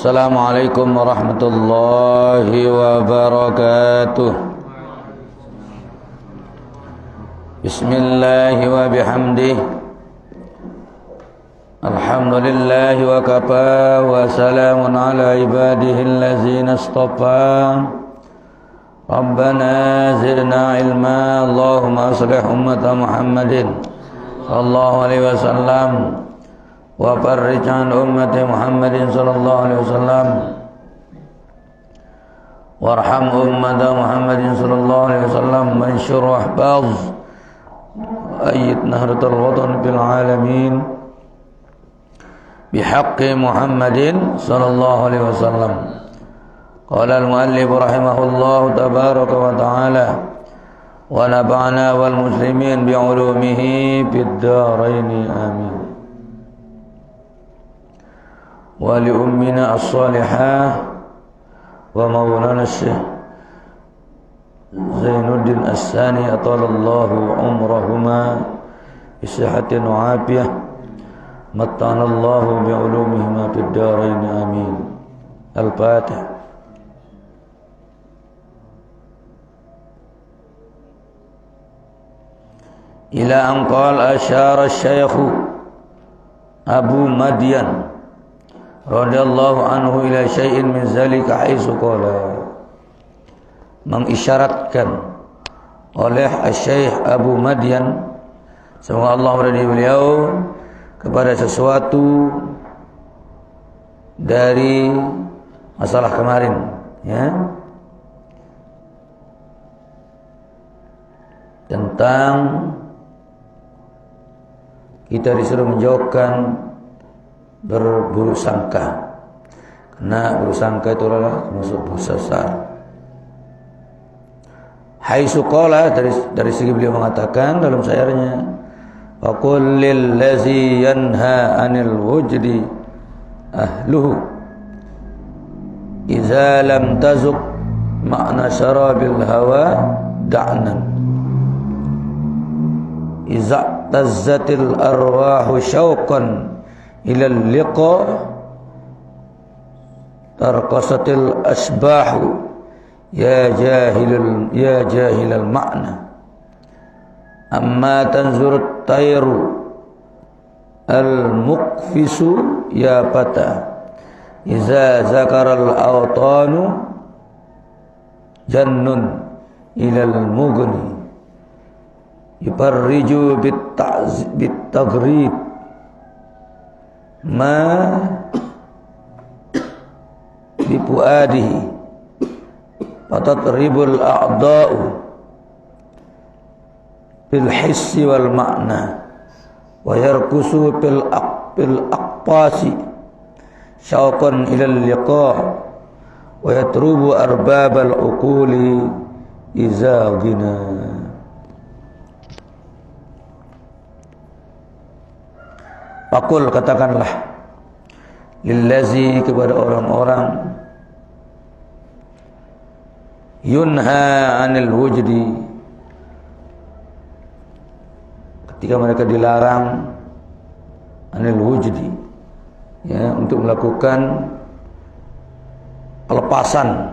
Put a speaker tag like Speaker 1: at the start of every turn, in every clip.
Speaker 1: Assalamualaikum warahmatullahi wabarakatuh. Bismillahi wa bihamdih. Alhamdulillahi wa kafa wa salamun ala ibadihi allazina istafa. Rabbana zidna ilma. Allahumma aslih ummata Muhammadin sallallahu alaihi wasallam wa farrij an ummati Muhammadin sallallahu alaihi wasallam warham ummata Muhammadin sallallahu alaihi wasallam mansyur ahbaz ayyid nahratul watan fil alamin bihaqqi Muhammadin sallallahu alaihi wasallam. Qala al-muallif rahimahullahu tabaraka wa ta'ala wa nafa'ana wal muslimin bi ulumihi fid dharain amin. Wa li ummina as-salihah wa maulana Syekh Zainuddin As-Sani atalallahu umrahuma bi sihhatin wa afiyah mattanallahu bi ulumihima fid dharain amin. Al-Fatihah. Ila an qala asyara asy-syaikh Abu Madyan radhiyallahu anhu ila syai'in min zalika haitsu qala, mengisyaratkan oleh Syekh Abu Madyan, semoga Allah meridai beliau, kepada sesuatu dari masalah kemarin, ya, tentang kita disuruh menjauhkan berburuk sangka, karena buruk sangka itu adalah termasuk dosa besar. Haitsu qala, dari segi beliau mengatakan dalam syairnya, wa qul lil ladzi yanha 'anil wujdi ahluhu idza lam tazuq ma'na syarabil hawa da'nan idza tazzatil arwahu syauqan ilal liqa tarqasatil asbahu ya jahilal ma'na amma tanzurut tayru al muqfisu ya fata iza zakaral awtanu jannun ilal mughni yuparriju bit taghrib ma bipuadihi fatatribul a'da'u bil hissi wal ma'na wa yarkusu bil aqpasi syauqan ilal liqa' wa yatrubu arbabal uquli iza ghina. Pakul, katakanlah, lillazi, kepada orang-orang, yunha 'anil wujdi, ketika mereka dilarang 'anil wujdi, ya, untuk melakukan pelepasan,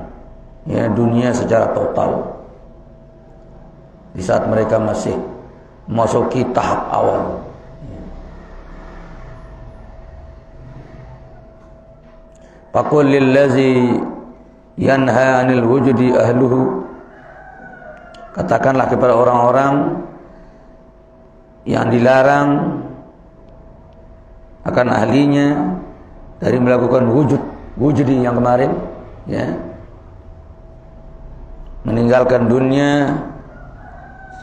Speaker 1: ya, dunia secara total di saat mereka masih memasuki tahap awal. Faqul lillazi yanha 'anil wujudi ahluhu, katakanlah kepada orang-orang yang dilarang akan ahlinya dari melakukan wujudi yang kemarin, ya, meninggalkan dunia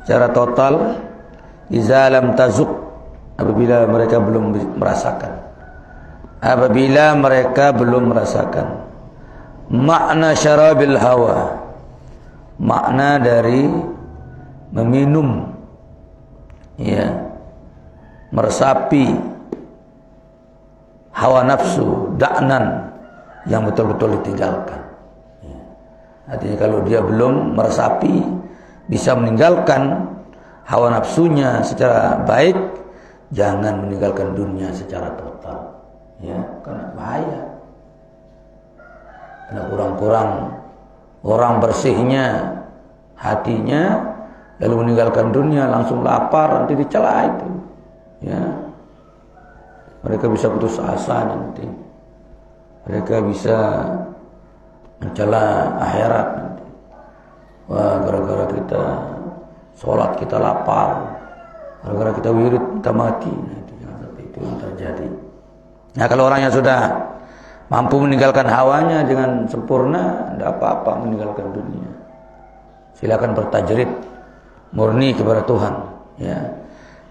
Speaker 1: secara total, iza lam tazuk, apabila mereka belum merasakan, apabila mereka belum merasakan makna syarabil hawa, makna dari meminum, ya, meresapi hawa nafsu, da'nan, yang betul-betul ditinggalkan, ya. Artinya kalau dia belum meresapi, bisa meninggalkan hawa nafsunya secara baik, jangan meninggalkan dunia secara total, ya, karena bahaya. Karena kurang-kurang orang bersihnya hatinya, lalu meninggalkan dunia, langsung lapar, nanti dicela itu. Ya, mereka bisa putus asa nanti. Mereka bisa mencela akhirat nanti. Wah, gara-gara kita sholat kita lapar, gara-gara kita wirid kita mati. Nah, itu jangan sampai itu yang terjadi. Nah, kalau orang yang sudah mampu meninggalkan hawanya dengan sempurna, tidak apa-apa meninggalkan dunia. Silakan bertajrid murni kepada Tuhan. Ya,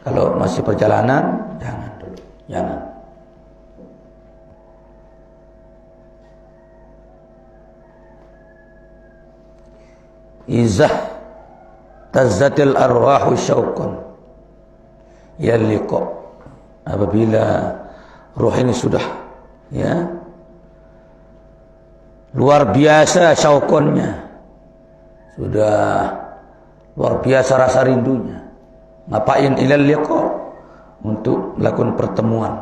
Speaker 1: kalau masih perjalanan, jangan dulu, jangan. Izah tazzatil arwahu syauqan ya liqa, apabila ruh ini sudah ya luar biasa syauqannya, sudah luar biasa rasa rindunya, ngapain ilal liqa, untuk melakukan pertemuan,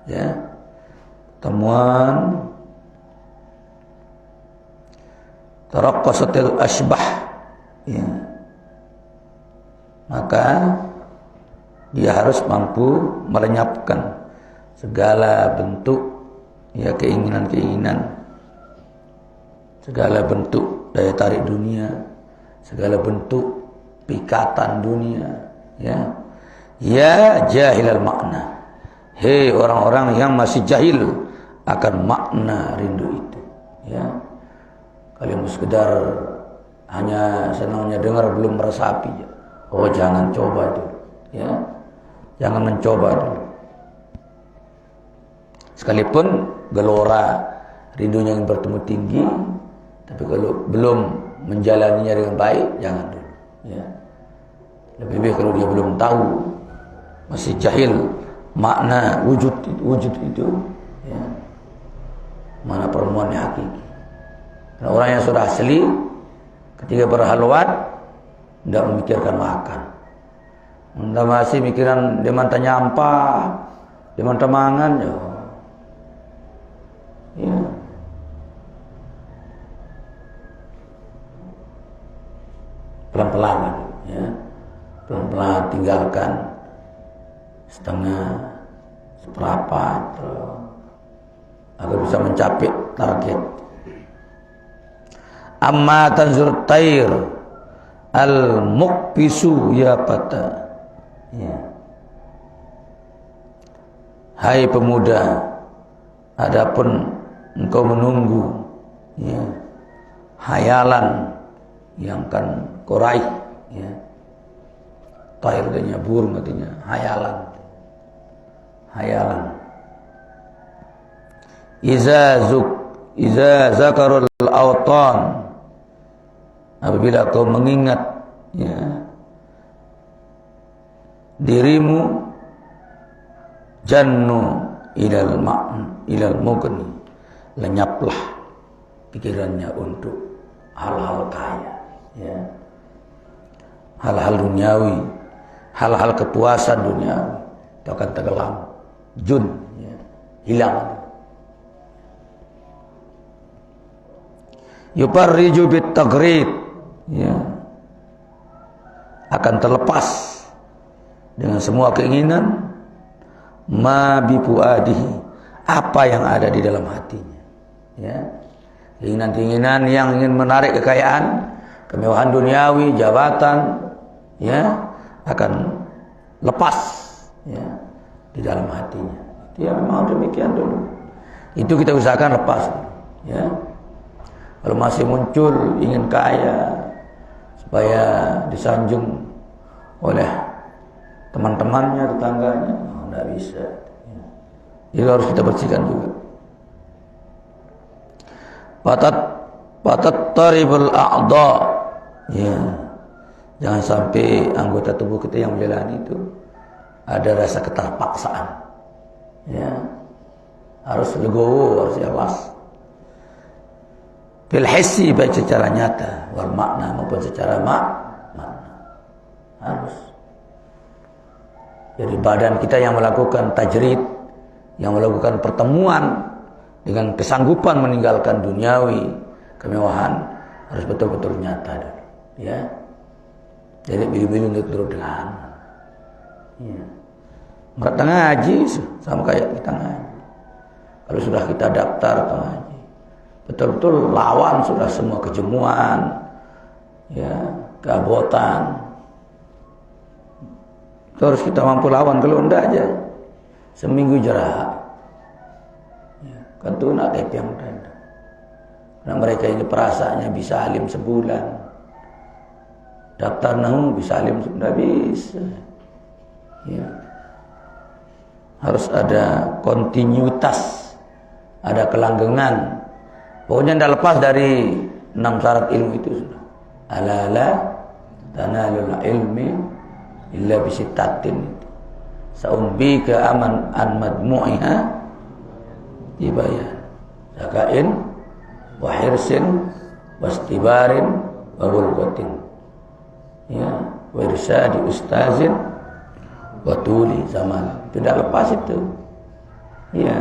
Speaker 1: ya, pertemuan. Taraqqasatil asbah, ya, maka dia harus mampu melenyapkan segala bentuk, ya, keinginan-keinginan, segala bentuk daya tarik dunia, segala bentuk pikatan dunia, ya. Ya jahilal makna, hei orang-orang yang masih jahil akan makna rindu itu, ya. Kalian sekedar hanya senangnya dengar, belum meresapi, ya. Oh, jangan coba dulu, ya, jangan mencoba dulu. Sekalipun gelora rindunya ingin bertemu tinggi, tapi kalau belum menjalaninya dengan baik, jangan dulu, ya. Lebih baik kalau dia belum tahu, masih jahil makna wujud itu, ya, mana pertemuannya hakiki. Karena orang yang sudah asli, ketika berhalwat tidak memikirkan makan, tidak masih mikiran dia mantan nyampah, dia mantan mangan, ya. Pelan-pelan, ya, pelan-pelan tinggalkan setengah, seperempat, agar bisa mencapai target. Amma tanzur tair al-muqbisu ya fata, ya. Hai pemuda, adapun engkau menunggu, ya, hayalan yang akan kau raih, ya. Tair artinya burung, artinya hayalan. Hayalan. Iza zakarul awtan, apabila kau mengingat, ya, dirimu, jannu ilal mughni, lenyaplah pikirannya untuk hal-hal kaya, ya, hal-hal duniawi, hal-hal kepuasan duniawi itu akan tenggelam, jun, ya, hilang. Yuparriju bit tagrid, ya, akan terlepas dengan semua keinginan, ma bifuadihi, apa yang ada di dalam hatinya, ya. Keinginan-keinginan yang ingin menarik kekayaan, kemewahan duniawi, jabatan, ya, akan lepas, ya, di dalam hatinya. Ya, memang demikian dulu. Itu kita usahakan lepas, ya. Kalau masih muncul ingin kaya supaya disanjung oleh teman-temannya, tetangganya, tidak bisa. Itu harus kita bersihkan juga. Patat taribul a'dha, ya, jangan sampai anggota tubuh kita yang menjalani itu ada rasa keterpaksaan, ya, harus legowo, harus ikhlas. Bil hissi, baik secara nyata, wal makna maupun secara makna, harus. Jadi badan kita yang melakukan tajrid, yang melakukan pertemuan dengan kesanggupan meninggalkan duniawi kemewahan harus betul-betul nyata, ya. Jadi pilih-pilih untuk turut dengan, ya. Mereka ngaji sama kayak kita ngaji. Kalau sudah kita daftar ke ngaji, betul-betul lawan sudah semua kejemuan, ya, keabotan. Itu harus kita mampu lawan. Kalau enggak aja seminggu jerah. Kan itu nak yang mudah. Karena mereka ini perasaannya bisa alim sebulan. Daftar nahu bisa alim sudah bisa. Ya. Harus ada kontinuitas, ada kelanggengan. Pokoknya tidak lepas dari 6 syarat ilmu itu sudah. Ala tanalul ilmi illa bisittatin. Saumbika aman an madmu'iha dibayar zakain wa hirsin wastibarin wa bulghatin, ya, wa irsadi ustazin wa tuli zaman. Tidak lepas itu, ya.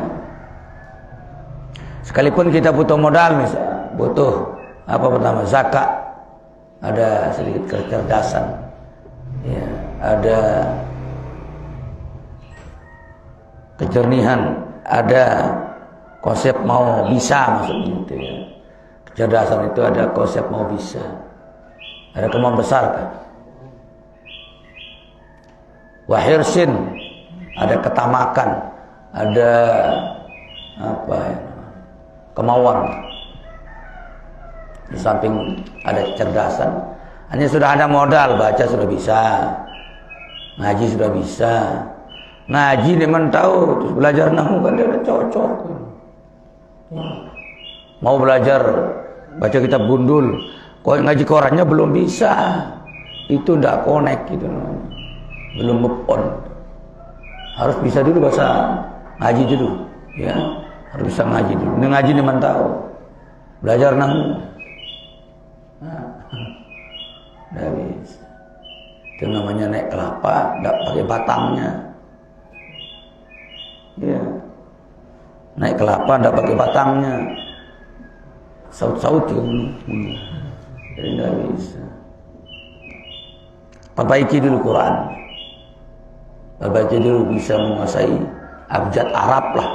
Speaker 1: Sekalipun kita butuh modal, misalnya butuh apa pertama zakat, ada sedikit kecerdasan, ya, ada kejernihan, ada konsep mau bisa, maksudnya itu, ya. Kecerdasan itu ada konsep mau bisa, ada kemauan besar kan. Wahirsin, ada ketamakan, ada apa ya, kemauan. Di samping ada kecerdasan, hanya sudah ada modal, baca sudah bisa, ngaji sudah bisa. Ngaji dia memang tahu, terus belajar nahwu kan dia udah cocok. Mau belajar baca kitab gundul, ngaji korannya belum bisa, itu ndak connect gitu, belum move on. Harus bisa dulu bahasa ngaji dulu, ya, harus bisa ngaji dulu. Ini ngaji memang tahu, belajar nahwu, ndak bisa. Itu namanya naik kelapa, ndak pakai batangnya, ya. Naik kelapa ndak pakai batangnya, saut-saut juga jadi ndak bisa. Perbaiki dulu Quran, perbaiki dulu bisa menguasai abjad Arab lah,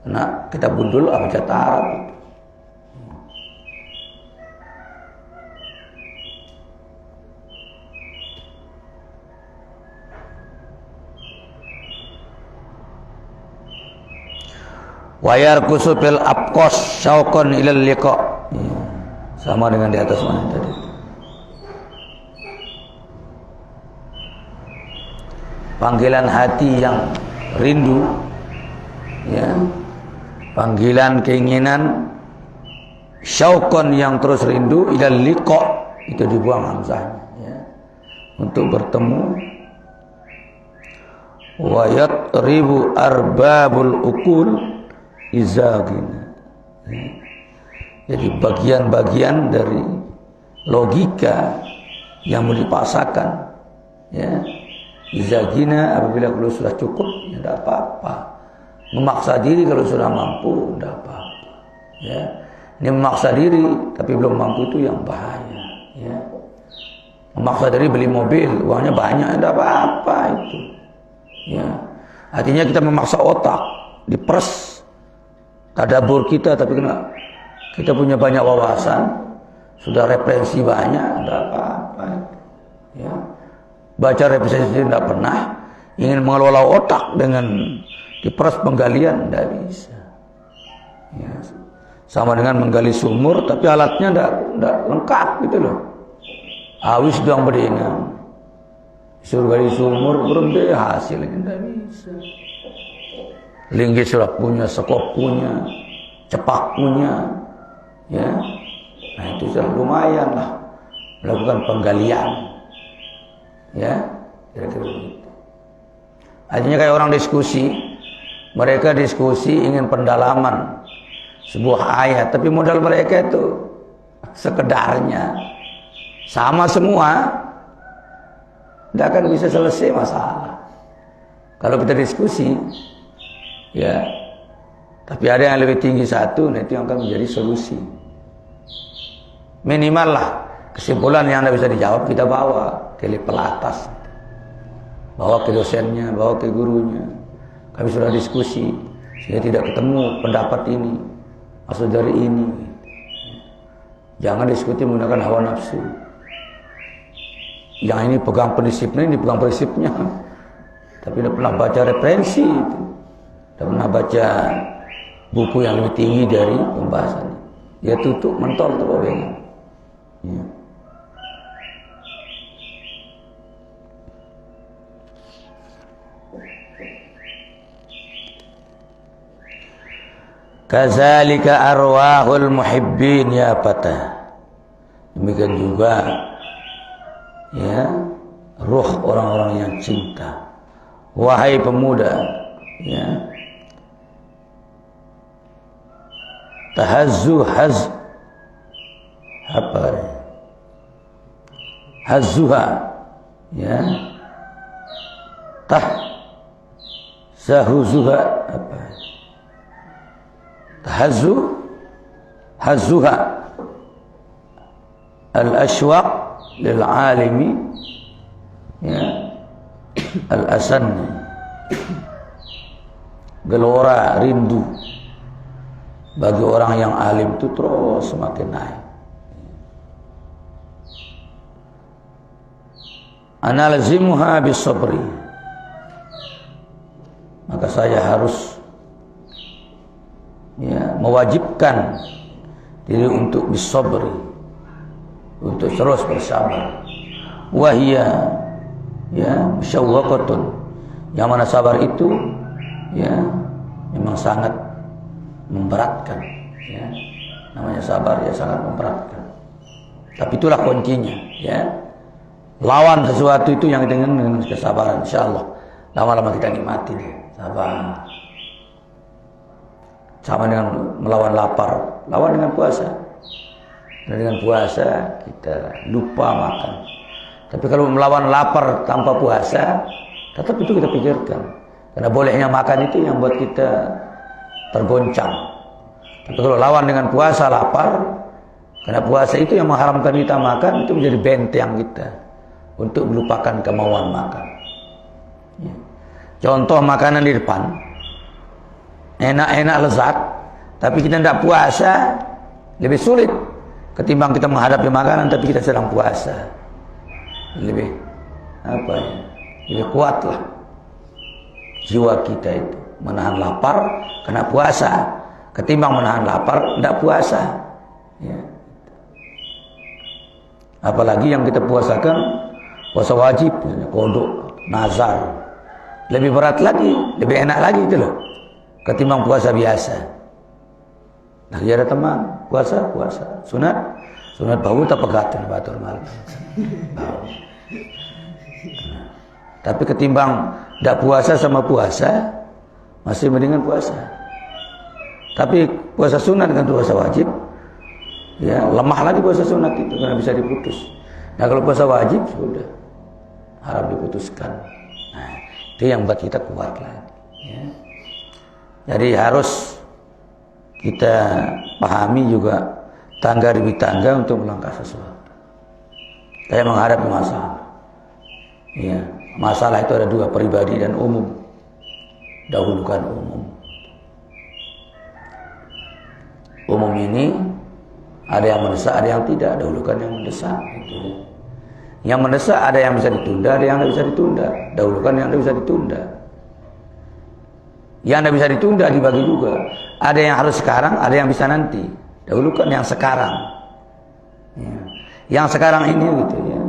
Speaker 1: karena kita gundul abjad Arab itu. Wayar kusupil abqos syauqan ilal liqa, sama dengan di atas mana tadi. Panggilan hati yang rindu, ya, panggilan keinginan, syauqan yang terus rindu, ilal liqa, itu dibuang hamzahnya, ya, untuk bertemu. Wayat ribu arbabul ukul izagina. Jadi bagian-bagian dari logika yang mau dipaksakan, ya, izagina apabila kalau sudah cukup ya tidak apa-apa. Memaksa diri kalau sudah mampu tidak apa-apa, ya. Ini memaksa diri tapi belum mampu itu yang bahaya, ya. Memaksa diri beli mobil, uangnya banyak tidak apa-apa itu, ya. Artinya kita memaksa otak, diperes tadabbur kita, tapi kena kita punya banyak wawasan, sudah referensi banyak, tidak apa-apa, ya. Baca referensi tidak pernah, ingin mengelola otak dengan diperas penggalian tidak bisa, ya. Sama dengan menggali sumur tapi alatnya tidak lengkap gitu loh. Awis doang beringan, suruh gali sumur belum deh hasilnya, tidak bisa. Linggis sudah punya, sekop punya, cepak punya, ya. Nah itu sudah lumayan lah melakukan penggalian, ya, kira-kira begitu. Artinya kayak orang diskusi, mereka diskusi ingin pendalaman sebuah ayat, tapi modal mereka itu sekedarnya, sama semua, tidak akan bisa selesai masalah. Kalau kita diskusi, ya, Tapi ada yang lebih tinggi satu, nah itu yang akan menjadi solusi. Minimal lah kesimpulan yang tidak bisa dijawab kita bawa ke level atas, bawa ke dosennya, bawa ke gurunya. Kami sudah diskusi sehingga tidak ketemu pendapat ini maksud dari ini. Jangan diskusi menggunakan hawa nafsu. Yang ini pegang prinsipnya, ini pegang prinsipnya, tapi tidak pernah baca referensi itu, tidak pernah baca buku yang lebih tinggi dari pembahasan. Ya tutup mentol tuh orang. Ya. Kazalika arwahul muhibbin ya patah. Demikian juga ya ruh orang-orang yang cinta. Wahai pemuda, ya. Tahazzu apa? Hazzuha, ya. Zahuzuha apa? Hazzuha al-ashwaq lil-alimi, ya, al-asanni, gelora rindu bagi orang yang alim itu terus semakin naik. Analazimuha bisabri, maka saya harus ya mewajibkan diri untuk bisabri, untuk terus bersabar. Wahia ya musyawwaqatun, yang mana sabar itu ya memang sangat memberatkan, ya. Namanya sabar ya sangat memberatkan. Tapi itulah kuncinya, ya. Lawan sesuatu itu yang dengan kesabaran, insyaallah lama-lama kita nikmati dia. Sabar. Sama dengan melawan lapar, lawan dengan puasa. Dan dengan puasa kita lupa makan. Tapi kalau melawan lapar tanpa puasa, tetap itu kita pikirkan. Karena bolehnya makan itu yang buat kita tergoncang. Tapi kalau lawan dengan puasa lapar, karena puasa itu yang mengharamkan kita makan, itu menjadi benteng kita untuk melupakan kemauan makan. Ya. Contoh makanan di depan, enak-enak lezat, tapi kita tidak puasa, lebih sulit ketimbang kita menghadapi makanan tapi kita sedang puasa. Lebih apa ya? Lebih kuatlah jiwa kita itu menahan lapar kena puasa ketimbang menahan lapar tidak puasa, ya. Apalagi yang kita puasakan puasa wajib, kodok, nazar, lebih berat lagi, lebih enak lagi itu loh ketimbang puasa biasa. Nah, ada teman puasa sunat bau tak pegatin batur malam. Tapi ketimbang tidak puasa sama puasa masih mendingan puasa. Tapi puasa sunat dengan puasa wajib, ya lemah lagi puasa sunat itu karena bisa diputus. Nah kalau puasa wajib sudah harap diputuskan. Nah itu yang buat kita kuat lagi. Ya. Jadi harus kita pahami juga tangga demi tangga untuk melangkah sesuatu. Saya menghadapi masalah. Ya, masalah itu ada dua, pribadi dan umum. Dahulukan umum. Umum ini ada yang mendesak, ada yang tidak. Dahulukan yang mendesak. Gitu. Yang mendesak ada yang bisa ditunda, ada yang tidak bisa ditunda. Dahulukan yang tidak bisa ditunda. Yang tidak bisa ditunda dibagi juga. Ada yang harus sekarang, ada yang bisa nanti. Dahulukan yang sekarang. Ya. Yang sekarang ini gitu ya.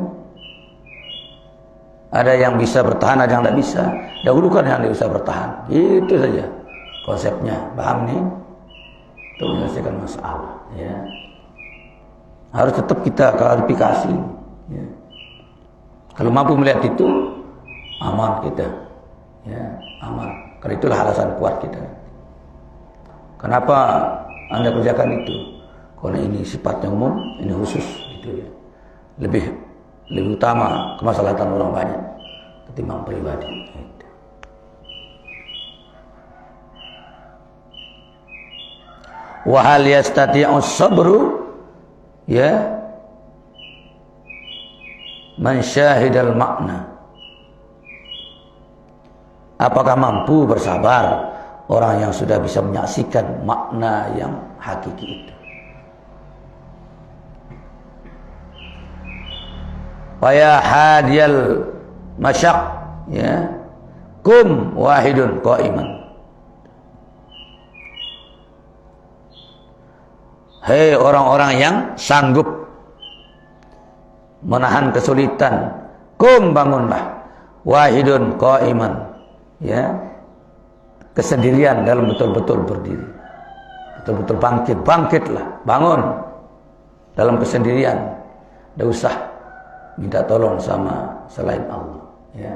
Speaker 1: Ada yang bisa bertahan, ada yang tidak bisa. Dahulukan yang tidak bisa bertahan. Itu saja konsepnya. Paham nih? Untuk menyelesaikan masalah. Ya. Harus tetap kita klarifikasi. Ya. Kalau mampu melihat itu, aman kita. Ya, aman. Karena itulah alasan kuat kita. Kenapa Anda kerjakan itu? Karena ini sifatnya umum, ini khusus. Gitu ya. Lebih utama kemaslahatan orang banyak ketimbang pribadi. Gitu. Wa hal yastati'u sabru ya man syahidal makna. Apakah mampu bersabar orang yang sudah bisa menyaksikan makna yang hakiki itu? Wa ya hadiyal masyak ya kum wahidun qaiman. Hei orang-orang yang sanggup menahan kesulitan, kum bangunlah, wahidun qaiman, ya, kesendirian dalam betul-betul berdiri, betul-betul bangkitlah, bangun dalam kesendirian, tidak usah minta tolong sama selain Allah, ya,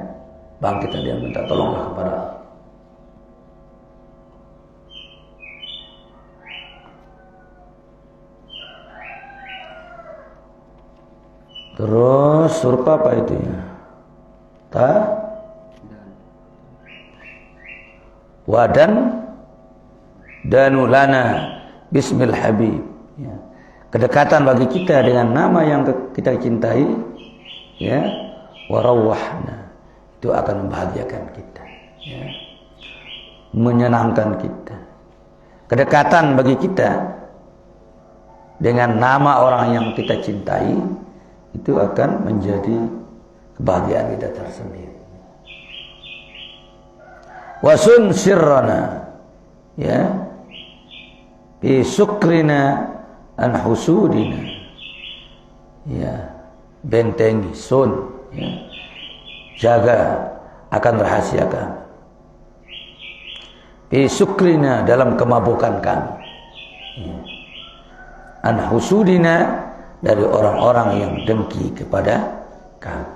Speaker 1: bangkit dan dia minta tolonglah kepada Allah. Terus surpa apa itu ya? Wadan danulana bismil habib ya. Kedekatan bagi kita dengan nama yang kita cintai ya, warawahna, itu akan membahagiakan kita ya, menyenangkan kita. Kedekatan bagi kita dengan nama orang yang kita cintai itu akan menjadi kebahagiaan kita tersendiri. Wasun sirrana ya bi sukrina an husudina ya, bentengi sun ya, jaga akan rahasia kami bi sukrina dalam kemabukan kami ya. An husudina dari orang-orang yang dengki kepada kami.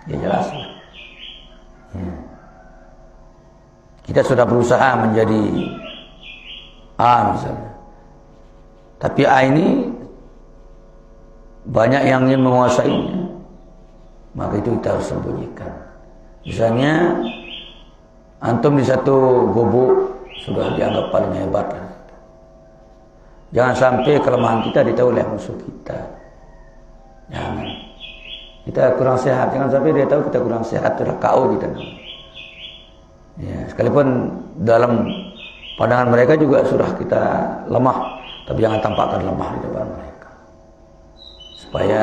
Speaker 1: Ya jelas. Ya. Kita sudah berusaha menjadi A misalnya, tapi A ini banyak yang ingin menguasainya, maka itu kita harus sembunyikan. Misalnya antum di satu gubuk sudah dianggap paling hebat. Jangan sampai kelemahan kita ditahu oleh musuh kita. Jangan. Kita kurang sehat, jangan sampai dia tahu kita kurang sehat, sudah KO kita. Ya, sekalipun dalam pandangan mereka juga sudah kita lemah, tapi jangan tampakkan lemah di depan mereka, supaya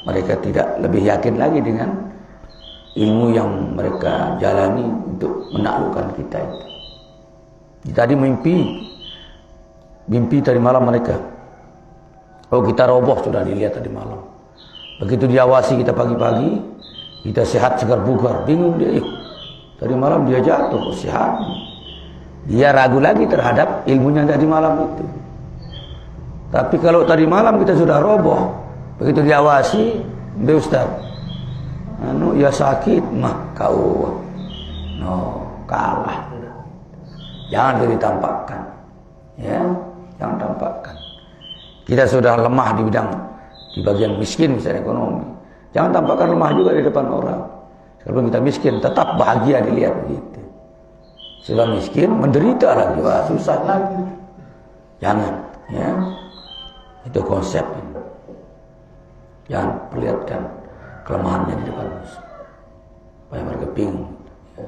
Speaker 1: mereka tidak lebih yakin lagi dengan ilmu yang mereka jalani untuk menaklukkan kita itu. Tadi mimpi tadi malam mereka, oh kita roboh sudah dilihat tadi malam. Begitu diawasi kita pagi-pagi, kita sehat segar bugar, bingung dia, tadi malam dia jatuh, sehat. Dia ragu lagi terhadap ilmunya tadi malam itu. Tapi kalau tadi malam kita sudah roboh, begitu diawasi, dia Ustaz, ya sakit mah kau, kalah. Jangan ditampakkan, ya. Jangan tampakkan. Kita sudah lemah di bagian miskin misalnya ekonomi. Jangan tampakkan lemah juga di depan orang. Kalau kita miskin tetap bahagia dilihat begitu. Sudah miskin menderita lagi, wah susah lagi. Jangan, ya. Itu konsep ini. Jangan perlihatkan kelemahannya di depan musuh, supaya mereka bingung. Ya.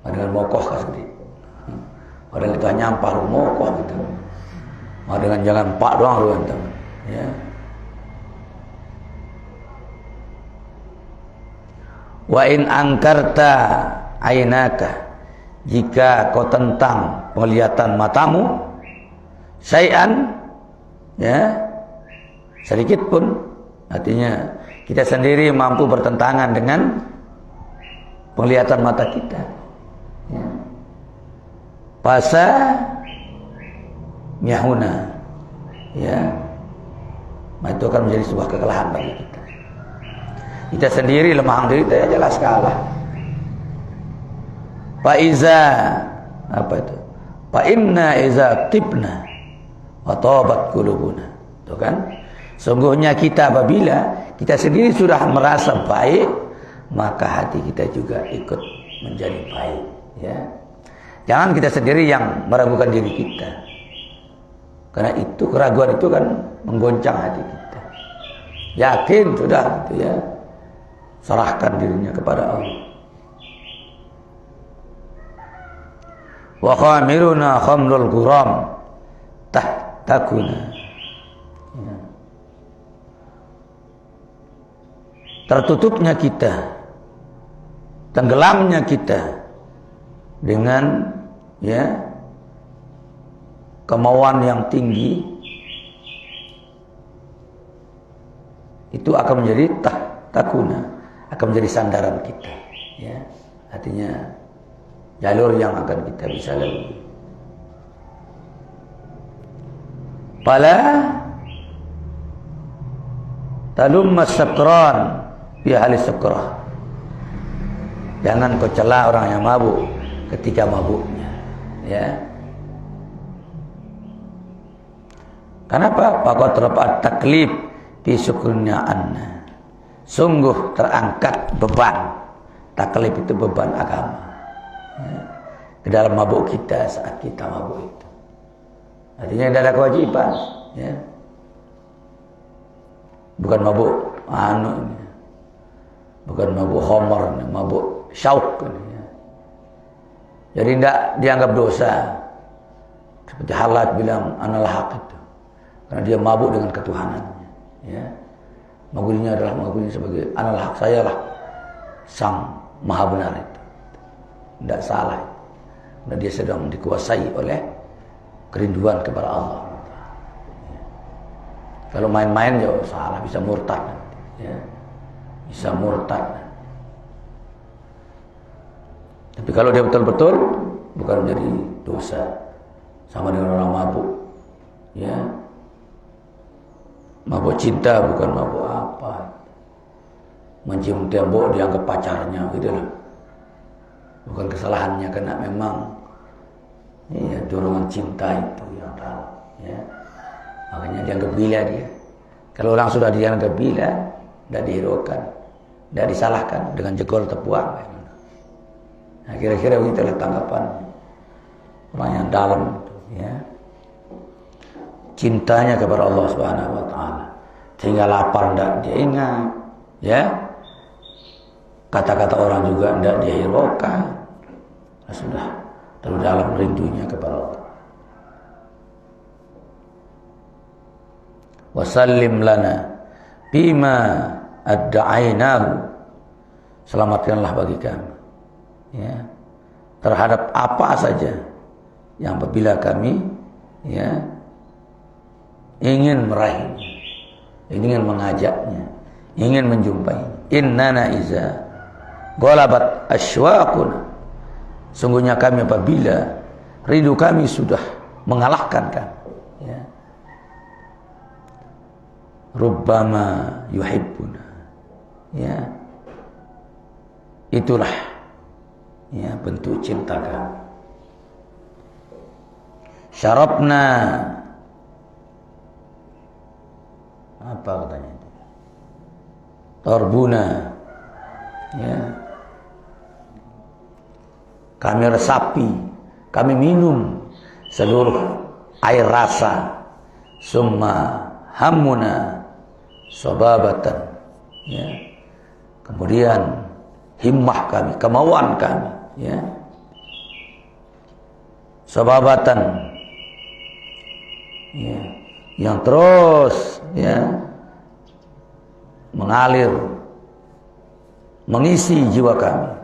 Speaker 1: Dengan mokoh kasih. Padahal kita nyampah lu mokoh gitu. Dengan jangan pak doang lu enten. Ya. Wa in angkarta ainaka, jika kau tentang penglihatan matamu, syai'an ya, sedikit pun, artinya kita sendiri mampu bertentangan dengan penglihatan mata kita. Ya. Fasa miyahuna ya, itu akan menjadi sebuah kekalahan bagi kita. Kita sendiri lemah menderita ya jelas kalah. Faiza apa itu? Fa inna iza tibna wa tabat qulubuna. Itu kan? Sungguhnya kita apabila kita sendiri sudah merasa baik, maka hati kita juga ikut menjadi baik, ya. Jangan kita sendiri yang meragukan diri kita. Karena itu keraguan itu kan menggoncang hati kita. Yakin sudah gitu ya. Serahkan dirinya kepada Allah. Wa khamiruna khamrul guram tahtakuna. Ya. Tertutupnya kita, tenggelamnya kita dengan ya kemauan yang tinggi, itu akan menjadi tahtakuna, akan menjadi sandaran kita. Ya, artinya jalur yang akan kita bisa lalui. Fala talumma sakran fi ahli sakrah. Jangan kau cela orang yang mabuk ketika mabuknya. Ya. Kenapa? Faqad rafa'at taklif fi syukurnya anna. Sungguh terangkat beban. Taklif itu beban agama. Ya. Ke dalam mabuk kita saat kita mabuk itu. Artinya tidak ada kewajiban. Ya. Bukan mabuk ini. Bukan mabuk khamar, mabuk syauk ini. Ya. Jadi tidak dianggap dosa. Seperti Halat bilang anal haq itu. Karena dia mabuk dengan ketuhanannya. Ya. Mabuknya adalah mabuknya sebagai anal haq, sayalah sang maha benar itu. Tidak salah. Karena dia sedang dikuasai oleh kerinduan kepada Allah. Ya. Kalau main-main ya salah, bisa murtad. Ya. Bisa murtad. Tapi kalau dia betul-betul bukan menjadi dosa, sama dengan orang mabuk. Ya. Mabuk cinta bukan mabuk apa. Mencium tembok dianggap pacarnya gitu loh. Bukan kesalahannya, karena memang ya, dorongan cinta itu yang dalam. Ya. Makanya dianggap gila dia. Kalau orang sudah dianggap gila, tidak dihiraukan, tidak disalahkan dengan jegol tepuan. Nah, kira-kira begitulah tanggapan orang yang dalam itu, ya. Cintanya kepada Allah Subhanahu wa taala. Sehingga lapar tidak dia ingat, ya. Kata-kata orang juga tidak dia hiraukan. Nah, sudah terlalu dalam rindunya kepada Allah. Wasallim lana bima ad-da'ainahu. Selamatkanlah bagi kami, ya, terhadap apa saja yang apabila kami ya ingin meraihnya, ingin mengajaknya, ingin menjumpai. Innana iza ghalabat asywaquna. Sungguhnya kami apabila rindu kami sudah mengalahkan kami, ya. Rubbama yuhibbuna. Ya. Itulah ya bentuk cinta kami. Syarabna. Apa katanya itu? Torbuna. Ya. Kami resapi, kami minum seluruh air rasa. Summa hammuna sababatan. Ya. Kemudian himmah kami, kemauan kami, ya. Sababatan. Ya. Yang terus ya mengalir, mengisi jiwa kami.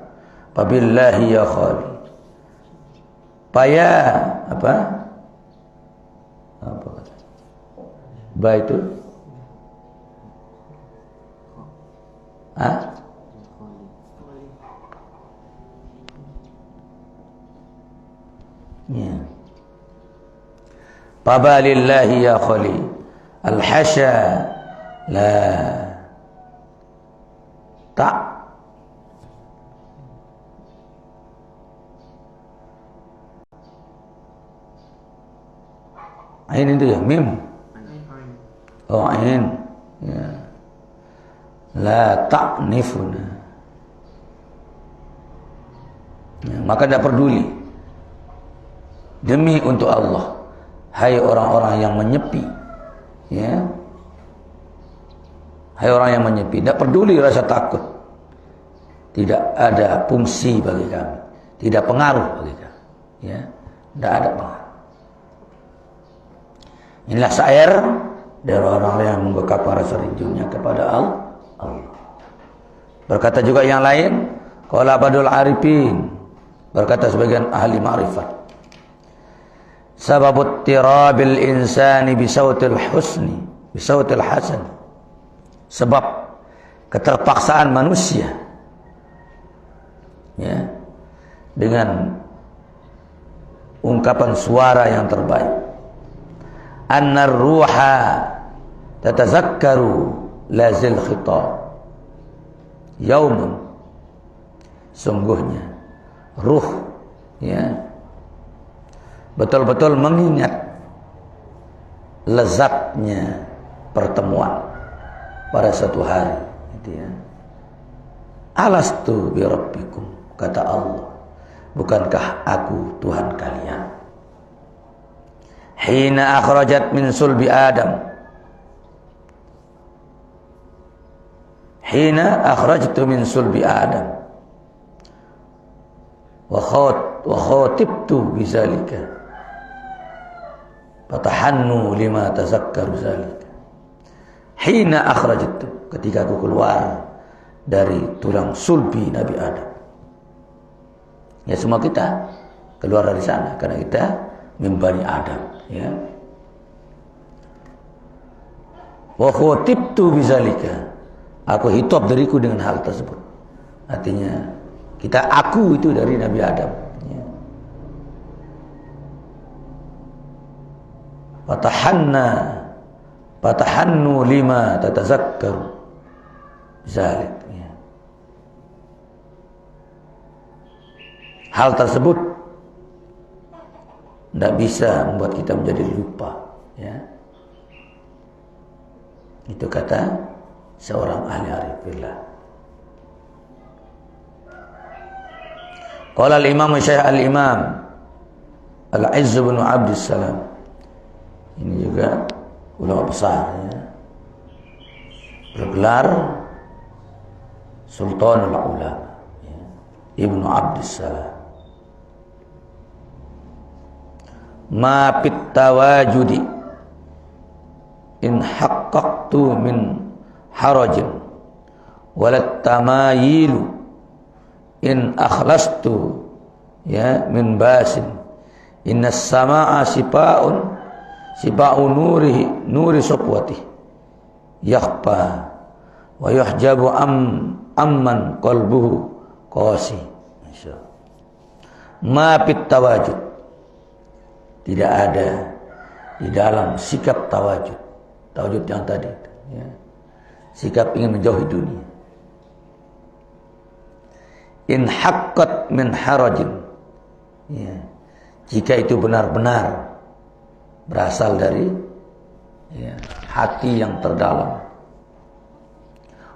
Speaker 1: Wabillahi ya khali. Paya apa? Apa kata? Ba itu? Ah? Ya. Fabalillahi ya khali. Al-hasya la tak ain itu ya, mim. Oh, ain. Ya. La ta'nifuna. Ya, maka tidak peduli. Demi untuk Allah, hai orang-orang yang menyepi, ya, hai orang yang menyepi, tidak peduli rasa takut, tidak ada fungsi bagi kami, tidak pengaruh bagi kami, ya, tidak ada pengaruh. Inilah syair dari orang yang membekapkan rasa rindunya kepada Allah. Berkata juga yang lain, qala badul arifin, berkata sebagian ahli ma'rifat, sababut tirabil insani bisautil husni bisautil hasan, sebab keterpaksaan manusia, ya, dengan ungkapan suara yang terbaik, annar ruha tatazakkaru lazil khitab yaumun, sungguhnya ruh, ya, betul-betul mengingat lezatnya pertemuan pada suatu hari, gitu ya. Alastu bi rabbikum, kata Allah, bukankah aku Tuhan kalian? Hina akhrajat min sulbi Adam, hina akhrajtu min sulbi Adam wa khatibtu bizalika fatahannu lima tazakkaru zalika. Hina akhrajtu, ketika aku keluar dari tulang sulbi Nabi Adam. Ya, semua kita keluar dari sana karena kita min bani Adam, ya. Wa khatibtu bizalika, aku hitop diriku dengan hal tersebut. Artinya kita aku itu dari Nabi Adam, ya. Fatahannu lima tatazakkaru zalik, ya. Hal tersebut tidak bisa membuat kita menjadi lupa, ya. Itu kata seorang ahli arifillah. Qala al-imam Syekh al-imam Al-Izz bin Abdussalam, ini juga ulama besar, ya, bergelar Sultanul Ulama, ya, Ibnu Abdussalam. Ma pit tawajudi in haqqaqtu min harajin walat tamayilu in akhlastu, ya, min basin. Innas sama'a sipa'u nuri sopwati yakhpa wa yuhjabu amman qalbuhu qasi. Ma fit tawajud, tidak ada di dalam sikap tawajud yang tadi, ya, sikap ingin menjauhi dunia. In haqqat min harajin, ya, jika itu benar-benar berasal dari, ya, hati yang terdalam.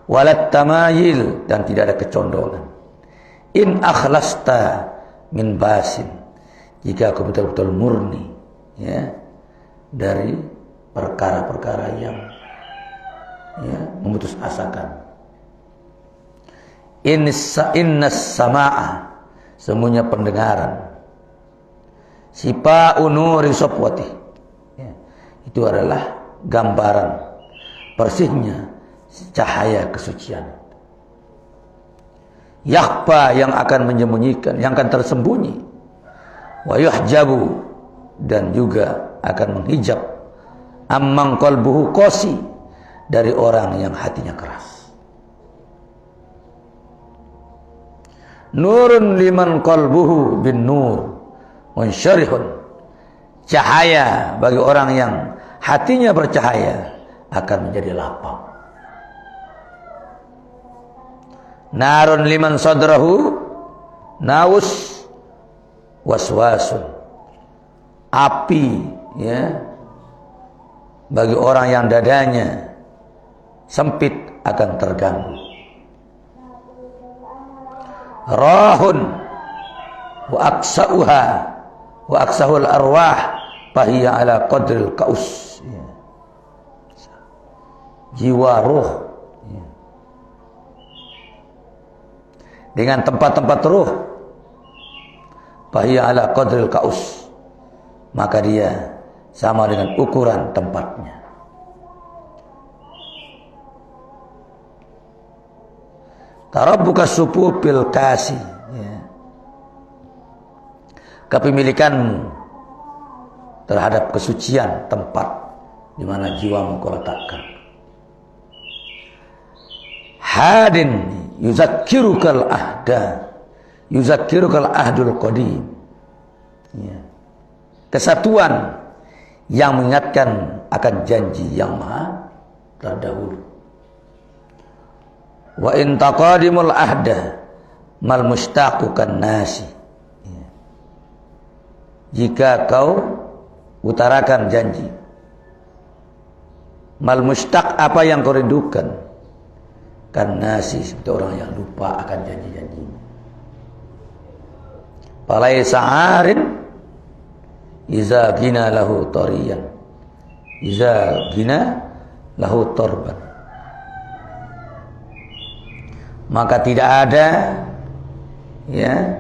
Speaker 1: Walat tamayil, dan tidak ada kecondongan. In akhlasta min basin, jika aku betul-betul murni, ya, dari perkara-perkara yang, ya, memutus asakan. Innas sama'a, semuanya pendengaran, sipa'u nuri sopwati, ya, itu adalah gambaran persihnya cahaya kesucian. Yakhfa, yang akan menyembunyikan, yang akan tersembunyi. Wa yuhjabu, dan juga akan menghijab amman qalbuhu qasi, dari orang yang hatinya keras. Nurun liman qalbuhu bin nur munsyarihun, cahaya bagi orang yang hatinya bercahaya akan menjadi lapang. Narun liman sadrahu naus waswasun, api, ya, bagi orang yang dadanya sempit akan terganggu. Rahun wa aksauha wa aksahul arwah fahiya ala qadril kaus, ya. Jiwa ruh, ya. Dengan tempat-tempat ruh, fahiya ala qadril kaus, maka dia sama dengan ukuran tempatnya. Tarabbuka supupil kasi, ya. Kepemilikanmu terhadap kesucian tempat di mana jiwamu kau letakkan. Hadin yuzakkirukal ahda, yuzakkirukal ahdul qadim, ya. Kesatuan yang mengingatkan akan janji yang maha terdahulu. Wa in taqadimul ahda mal mustaqukan nasi, ya. Jika kau utarakan janji, mal mustaq apa yang kau rindukan, kan nasi seperti orang yang lupa akan janji-janji. Falaisa arin iza gina lahu tariyan, iza gina lahu torban. Maka tidak ada, ya,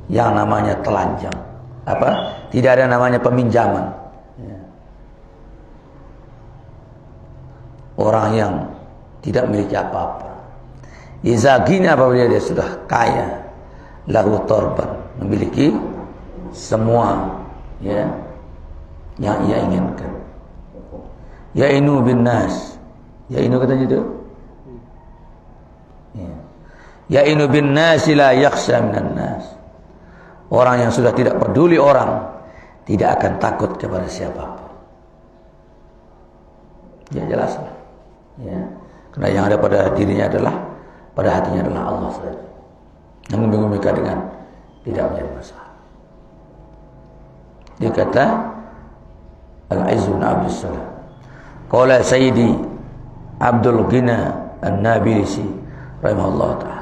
Speaker 1: yang namanya telanjang. Apa? Tidak ada namanya peminjaman, ya. Orang yang tidak memiliki apa-apa, iza gina, apabila dia sudah kaya, lahu torban, memiliki semua, ya, yang ia inginkan. Ya'inu bin nas, ya'inu katanya itu, ya. Ya'inu bin nasi la yakhsha minan nas. Orang yang sudah tidak peduli orang, tidak akan takut kepada siapapun. Ya jelas, ya. Karena yang ada pada dirinya adalah, pada hatinya adalah Allah saja. Yang membingungkan dengan tidak menjadi masalah. Dia kata Al-Izz bin Abdul Salam, qala Sayyidi Abdul Ghina An-Nabilisi rahimahullah ta'ala,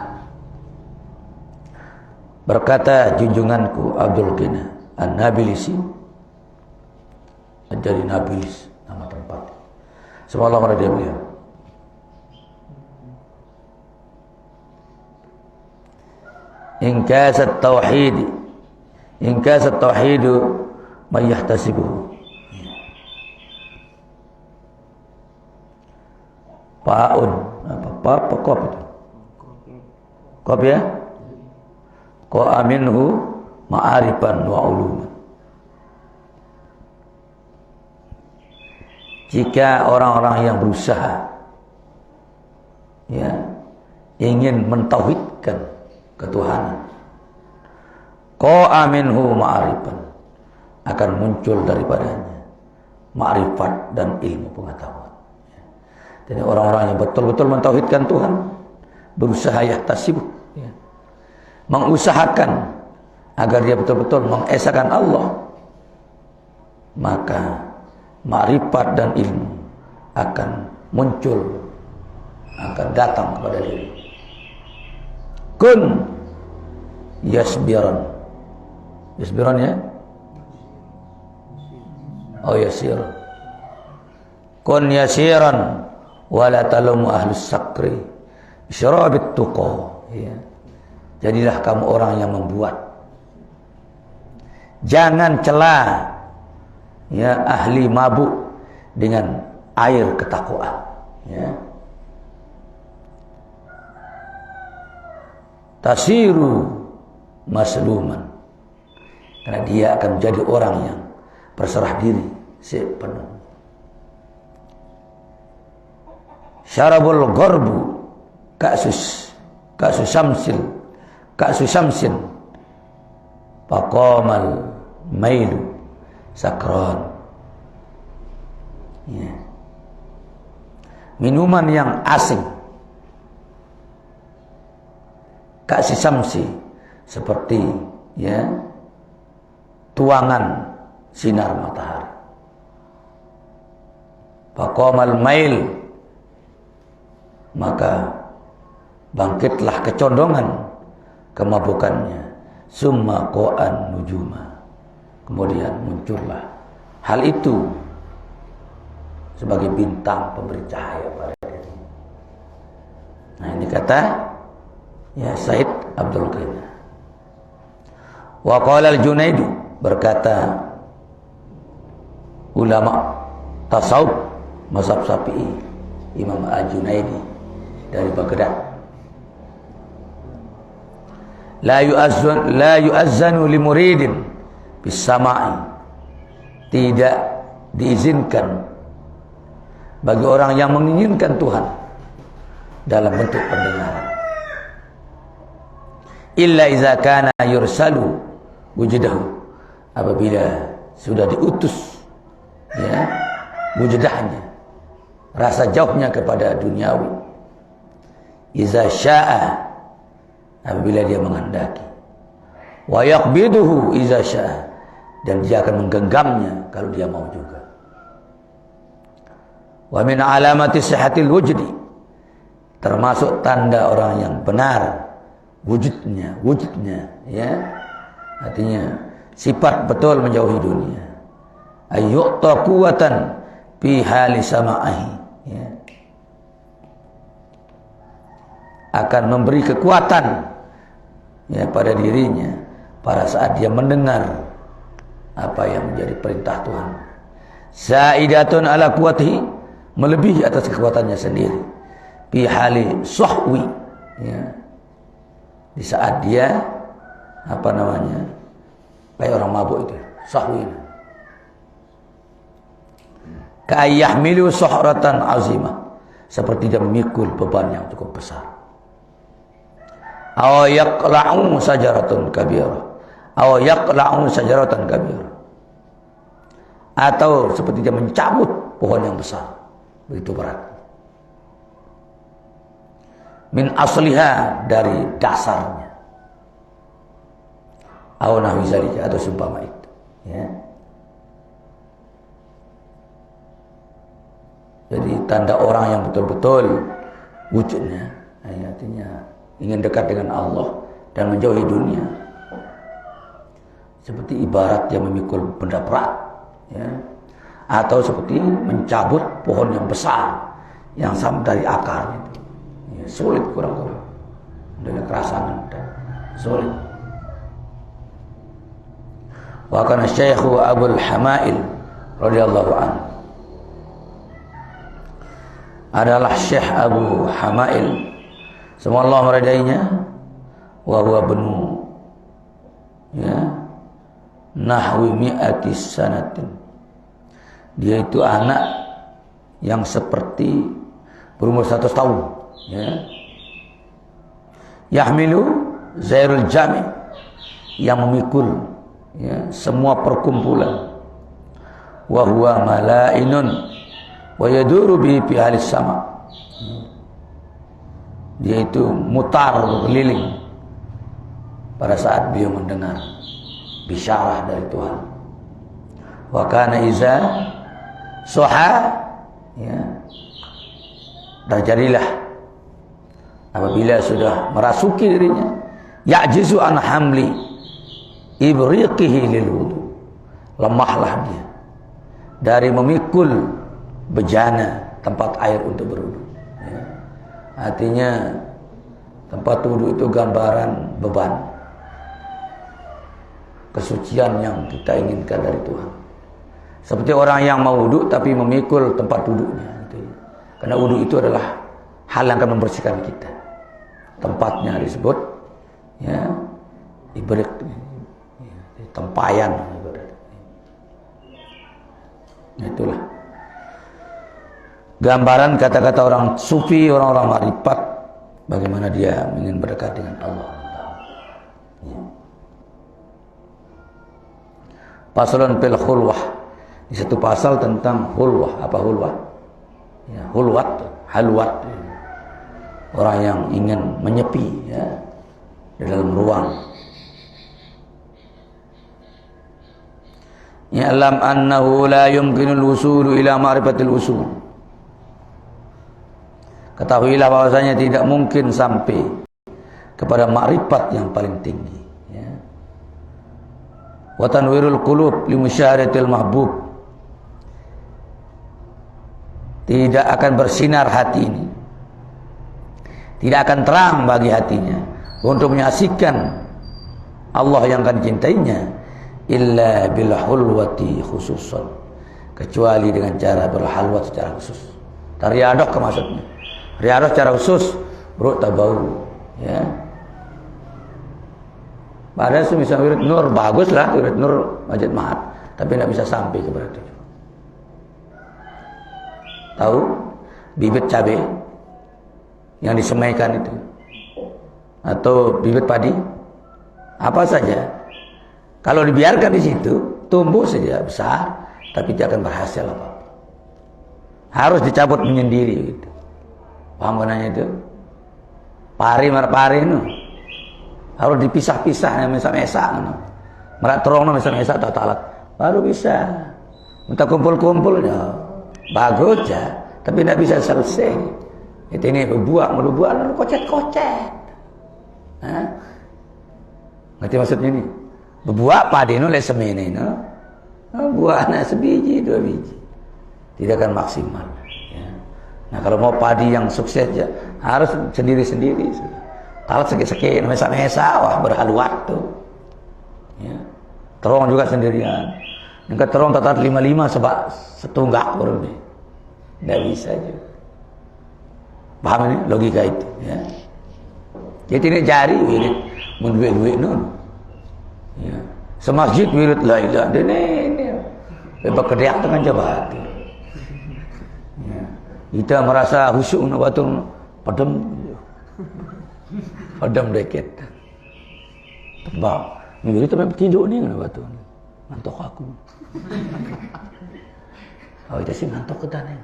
Speaker 1: berkata junjunganku Abdul Ghina An-Nabilisi, dari Nabilis nama tempat, semoga Allah meridai beliau. In kasat tauhid, in kasat tauhidu man yahtasibuhu. Paun apa kop itu? Kop, ya? Ko aminhu ma'arifan wa uluman. Jika orang-orang yang berusaha, ya, ingin mentauhidkan ketuhanan, ko aminhu ma'arifan, akan muncul daripadanya ma'rifat dan ilmu pengetahuan. Jadi orang-orang yang betul-betul mentauhidkan Tuhan, berusaha yahtasib, ya, mengusahakan agar dia betul-betul mengesahkan Allah, maka ma'rifat dan ilmu akan muncul, akan datang kepada diri. Kun yasbiran, yasbiran, ya, oh yasir, kun yasiran wala talumu ahlus sakri syarabit tuqa, ya. Jadilah kamu orang yang membuat, jangan cela, ya, ahli mabuk dengan air ketakwaan, ya. Tasiru masluman, karena dia akan menjadi orang yang berserah diri sepenuhnya. Syarabul gharbu ka'sus syamsin faqamal mailu sakran, ya. Minuman yang asing, ka'si syamsi, seperti, ya, tuangan sinar matahari. Faqamal mail, maka bangkitlah kecondongan kemabukannya. Summa qa'an nujuma, kemudian muncullah hal itu sebagai bintang pemberi cahaya pada dirinya. Nah, ini kata ya Said Abdul Ghani. Wa qala al-Junaidi, berkata ulama tasawuf mazhab Syafi'i Imam Al-Junaidi dari Baghdad, la yu'azzanu li muridin bis sama'i, tidak diizinkan bagi orang yang menginginkan Tuhan dalam bentuk pendengaran, illa iza kana yursalu wujudahu, apabila sudah diutus ya wujudahnya, rasa jauhnya kepada duniawi, iza sya'a, apabila dia menghendaki, wa yaqbiduhu iza sya'a, dan dia akan menggenggamnya kalau dia mau juga. Wa min alamati sihhatil wujudi, termasuk tanda orang yang benar wujudnya ya, artinya sifat betul menjauhi dunia, ayyu'ta quwwatan fi hali sama'i, ya, akan memberi kekuatan ya pada dirinya pada saat dia mendengar apa yang menjadi perintah Tuhan. Zaidatun ala quwwatihi, melebihi atas kekuatannya sendiri. Fi hali sahwi, ya, di saat dia apa namanya kayak orang mabuk itu, sahwi. Ka'ayyahmilu sahratan azimah, seperti dia memikul beban yang cukup besar. Aw yaqla'u sajaratun kabirah, aw yaqla'u sajaratan kabirah, atau seperti dia mencabut pohon yang besar, begitu berat. Min asliha, dari dasarnya. Aw nahwi zalika, atau seumpama itu, ya. Jadi tanda orang yang betul-betul wujudnya, artinya ingin dekat dengan Allah dan menjauhi dunia, seperti ibarat dia memikul benda berat, ya, atau seperti mencabut pohon yang besar yang sampai dari akarnya, ya, sulit kurang-kurang dengan kerasan dan sulit. Wa kana Syekhu Abul Hamail radhiyallahu anhu, adalah Syekh Abu Hamail, semoga Allah meridainya, wa huwa benu ya nahwi mi'ati sanatin, dia itu anak yang seperti berumur 100 tahun, ya. Yahmilu zairul jami', yang memikul ya semua perkumpulan, wa huwa malainun wa yaduru bi halis sama, dia itu mutar berkeliling pada saat beliau mendengar bisyarah dari Tuhan. Wa kana iza soha, ya, terjadilah apabila sudah merasuki dirinya, ya'jizu an hamli ibriqihi lil wudu, lemahlah dia dari memikul bejana tempat air untuk berwudu, ya. Artinya tempat wudu itu gambaran beban kesucian yang kita inginkan dari Tuhan. Seperti orang yang mau wudu tapi memikul tempat wuduknya, gitu, ya. Karena wudu itu adalah hal yang akan membersihkan kita. Tempatnya disebut ya ibrik, ya, tempayan. Itulah gambaran kata-kata orang sufi, orang-orang marifat, bagaimana dia ingin berdekat dengan Allah. Ya. Pasalun fil khulwah, di satu pasal tentang khulwah. Apa khulwah? Ya, khulwat, halwat, orang yang ingin menyepi, ya, di dalam ruang. Ya'lam annahu la yumkinul wusulu ila ma'rifatil usul, ketahuilah bahwasanya tidak mungkin sampai kepada makrifat yang paling tinggi, ya. Wa tanwirul qulub li musyahadatil mahbub, tidak akan bersinar hati ini, tidak akan terang bagi hatinya untuk menyaksikan Allah yang akan dicintainya, illa bil hulwati khususan, kecuali dengan cara berhalwat secara khusus. Riadah ke maksudnya, riadah secara khusus, bro tabau, ya. Padahal semisal wirid nur bagus lah, wirid nur Masjid Mahat, tapi tidak bisa sampai kepada itu. Tahu bibit cabai yang disemaikan itu, atau bibit padi, apa saja, kalau dibiarkan di situ tumbuh saja besar, tapi tidak akan berhasil apa. Harus dicabut menyendiri gitu. Paham kan itu? Pari itu harus dipisah-pisah, mesa-mesa gitu. Merak terong mesa-mesa tak talat, baru bisa. Minta kumpul-kumpul ya, bagus ya, tapi tidak bisa selesai. Itu ini berbuat lalu kocet-kocet. Ngerti maksudnya ini? Berbuat padi itu lek semene itu. Buahnya sebiji, 2 biji. Tidak akan maksimal. Ya. Nah kalau mau padi yang sukses ya, harus sendiri-sendiri. Kalau sekit-sekit, mesa-mesa, wah berhaluat tuh. Ya. Terong juga sendirian. Yang ke terong tetap 5-5 sebab setunggak baru nih. Tidak bisa juga. Paham ini logika itu? Ya. Jadi ini jari wirid, menduit-duit nun. Ya. Semasjid wirid la ilaha ini. Bebas kedeak dengan jabat. Ya. Kita merasa khusyuk nak batung padam deket. Tebak. Ni wirid sampai tidur ni nak batung. Ngantuk aku. Oh, itu sih ngantuk ke tanah.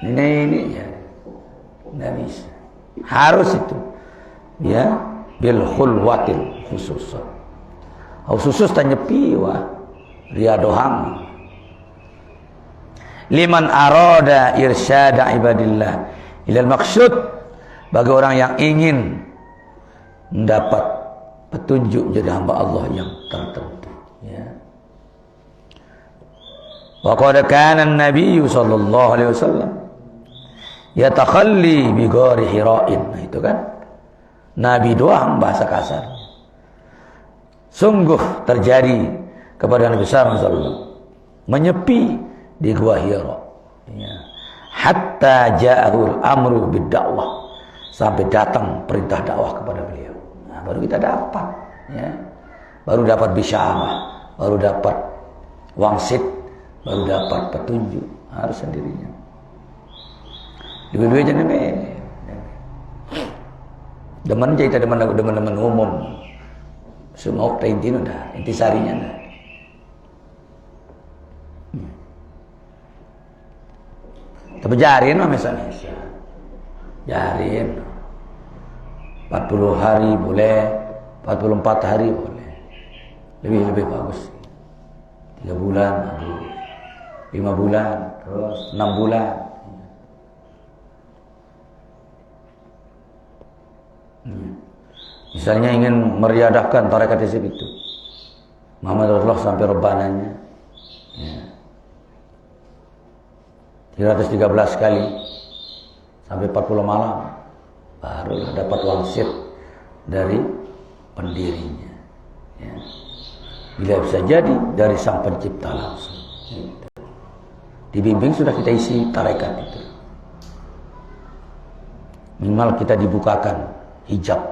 Speaker 1: Ini ya. Tidak bisa. Harus itu. Ya, bil khulwatil khusus. Khusus tak nyepi wah. Riadohang. Liman arada irsyada ibadillah ilal maksud, bagi orang yang ingin mendapat petunjuk jadi hamba Allah yang tertentu, ya. Wa qad kana an-nabiy sallallahu alaihi wasallam yatakhalli bi ghari Hira'in. Nah, itu kan Nabi doang bahasa kasar. Sungguh terjadi kepada Nabi sallallahu alaihi wasallam menyepi di gua Hira, ya. Hatta ja'ahul amru bid-da'wah, sampai datang perintah dakwah kepada beliau. Nah, baru kita dapat, ya. Baru dapat bisyarah, baru dapat wangsit, baru dapat petunjuk. Harus sendirinya. Dua-dua jangan demen kita demen umum. Semua okta inti dah, intisarinya dah. Tapi jarin lah misalnya. Jarin 40 hari boleh, 44 hari boleh. Lebih bagus. 3 bulan, 5 bulan, terus 6 bulan. Misalnya ingin meriadahkan tarekat hizib itu, Muhammad Rasulullah sampai rebananya, ya. 313 kali sampai 40 malam, baru dapat wangsit dari pendirinya, ya. Bila bisa jadi dari sang pencipta langsung, gitu. Dibimbing sudah kita isi tarekat itu, minimal kita dibukakan hijab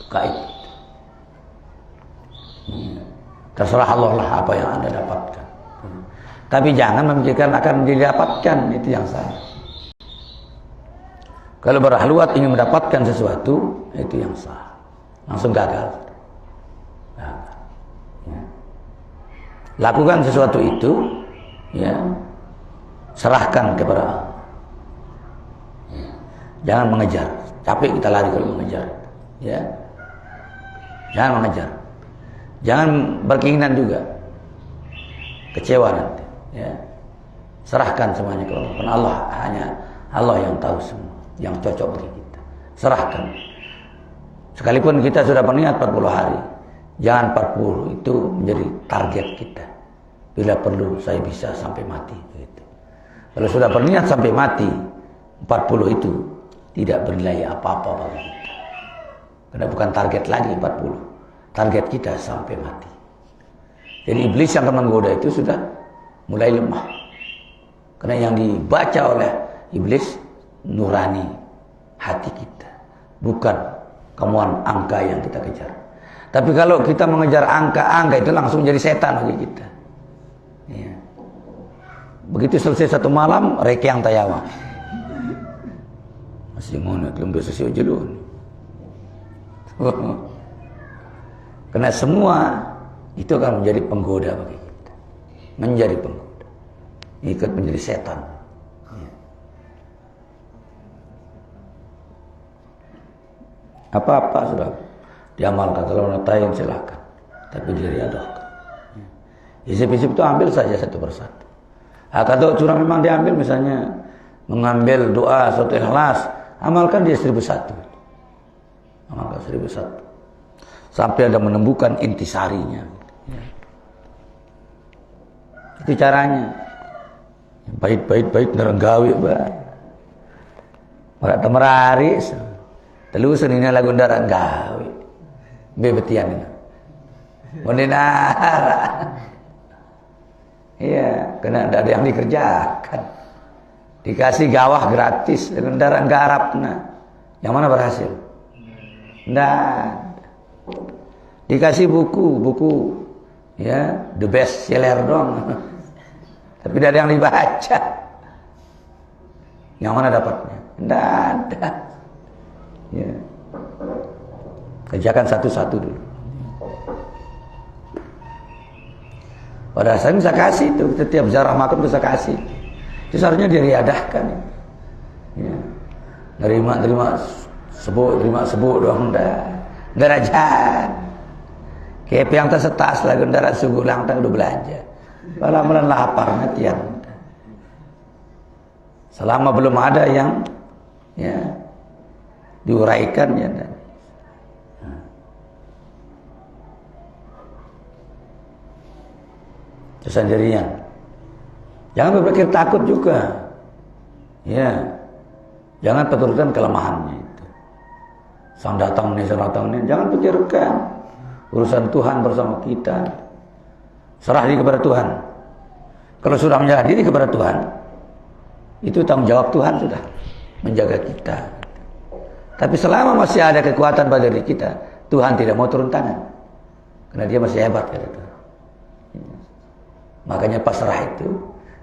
Speaker 1: gaib. Terserah Allah lah apa yang Anda dapatkan. Tapi jangan memikirkan akan didapatkan, itu yang salah. Kalau berhalwat ingin mendapatkan sesuatu, itu yang salah. Langsung gagal. Ya. Lakukan sesuatu itu, ya. Serahkan kepada Allah. Ya. Jangan mengejar. Capek kita lari kalau mengejar. Ya. Jangan mengejar. Jangan berkeinginan juga. Kecewa nanti. Ya. Serahkan semuanya kepada Allah. Karena Allah hanya Allah yang tahu semua, yang cocok bagi kita. Serahkan. Sekalipun kita sudah berniat 40 hari, jangan 40 itu menjadi target kita. Bila perlu saya bisa sampai mati gitu. Kalau sudah berniat sampai mati, 40 itu tidak bernilai apa-apa bagi kita. Karena bukan target lagi 40. Target kita sampai mati. Jadi iblis yang akan menggoda itu sudah mulai lemah. Karena yang dibaca oleh iblis nurani hati kita, bukan kemuan angka yang kita kejar. Tapi kalau kita mengejar angka-angka itu langsung jadi setan bagi kita. Ya. Begitu selesai satu malam, rekyang tayawa. Masih ngono belum bisa sih jelun. Karena semua itu akan menjadi penggoda bagi kita. Menjadi penggoda. Ikut menjadi setan. Ya. Apa-apa sudah diamalkan, kalau menetain silahkan, tapi diriadahkan. Isip-isip itu ambil saja satu persatu. Kalau curang memang diambil, misalnya mengambil doa suatu ikhlas, amalkan dia 1001. Amalkan 1001 sampai Anda menemukan intisarinya. Itu caranya. Baik nerenggawi baik. Ora temerari telusun ini lagu ndaran gawe. Bebetian ini. Mondinara. Iya, karena tidak ada yang dikerjakan. Dikasih gawah gratis, kendaraan garapna. Yang mana berhasil? Nggak. Dikasih buku, ya, the best seller dong. Tapi tidak ada yang dibaca. Yang mana dapatnya? Nggak ada. Ya. Kerjakan satu-satu dulu. Pada saya bisa kasih itu, setiap zarah makan bisa kasih. Itu seharusnya diriadahkan. Ya. Terima sebut doang dah. Derajat. Kayak yang tersetas lagi darat subuh langtang udah belanja. Malam-malam laparnya tiang. Selama belum ada yang ya diuraikan ya. Sendirian. Jangan berpikir takut juga. Ya. Jangan peturkan kelemahannya itu. Sang datang ini, jangan pikirkan. Urusan Tuhan bersama kita. Serah diri kepada Tuhan. Kalau sudah menyerah diri kepada Tuhan, itu tanggung jawab Tuhan sudah menjaga kita. Tapi selama masih ada kekuatan pada diri kita, Tuhan tidak mau turun tangan. Karena dia masih hebat kata Tuhan. Makanya pasrah itu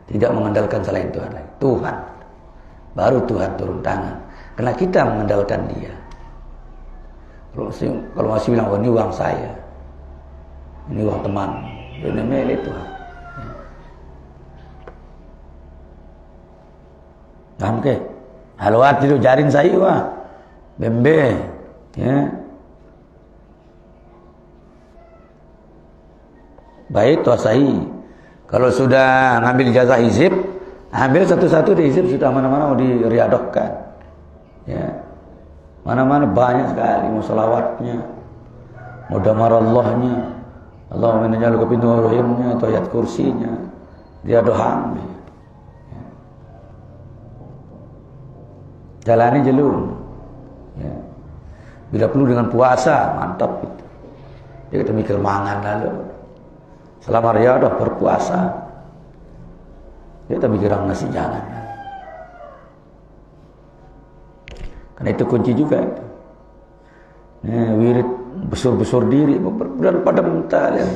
Speaker 1: tidak mengandalkan selain Tuhan lagi. Tuhan. Baru Tuhan turun tangan. Karena kita mengandalkan dia. Kalau masih bilang, oh, ini uang saya. Ini uang teman. Ini milik Tuhan. Paham ke? Halwat itu jarin saya wah. Bembe. Ya. Baik tuasai. Kalau sudah ngambil ijazah hizib, ambil satu-satu di hizib, sudah mana-mana mau diriadahkan. Ya. Mana-mana banyak sekali mau selawatnya, mau damar Allahnya, Allahumma inna ja'aluka pintu rohimnya, atau ayat kursinya, dia doa. Ya. Jalani jelun. Ya. Bila perlu dengan puasa, mantap itu. Dia kita mikir mangan lalu. Selama riadah berpuasa, kita mikir nasi jangan. Karena itu kunci juga itu. Wirid besar-besar diri, pada mental ya.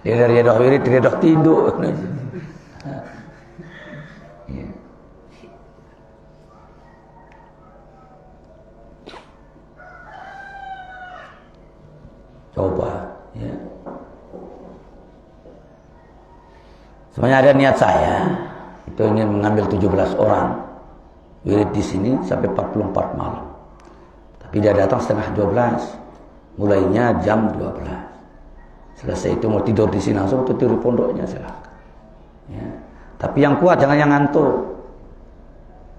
Speaker 1: Dia dari riadah wirid, riadah tidur. Coba. Ya. Sebenarnya ada niat saya itu ingin mengambil 17 orang wirid di sini sampai 44 malam. Tapi dia datang setengah 12. Mulainya jam 12. Selesai itu mau tidur di sini langsung atau tidur di pondoknya silakan. Ya. Tapi yang kuat jangan yang ngantuk.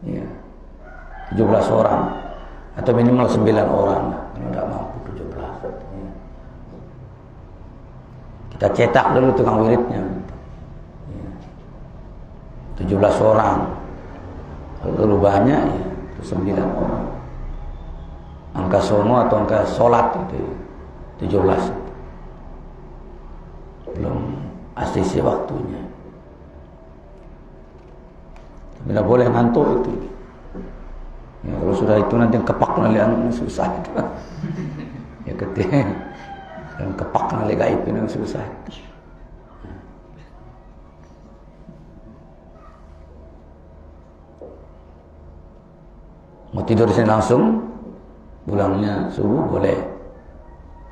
Speaker 1: Ya. 17 orang atau minimal 9 orang kalau tidak mampu 17. Ya. Kita cetak dulu tukang wiridnya. Ya. 17 orang. Kalau banyak ya 9 orang. Angka sono atau angka sholat itu 17. Belum asisi waktunya. Tapi tidak boleh ngantuk itu. Ya, kalau sudah itu nanti kepak nali anu susah itu. Ya ketika dan kepak nali gaib itu susah. Mau tidur di sini langsung, pulangnya subuh boleh.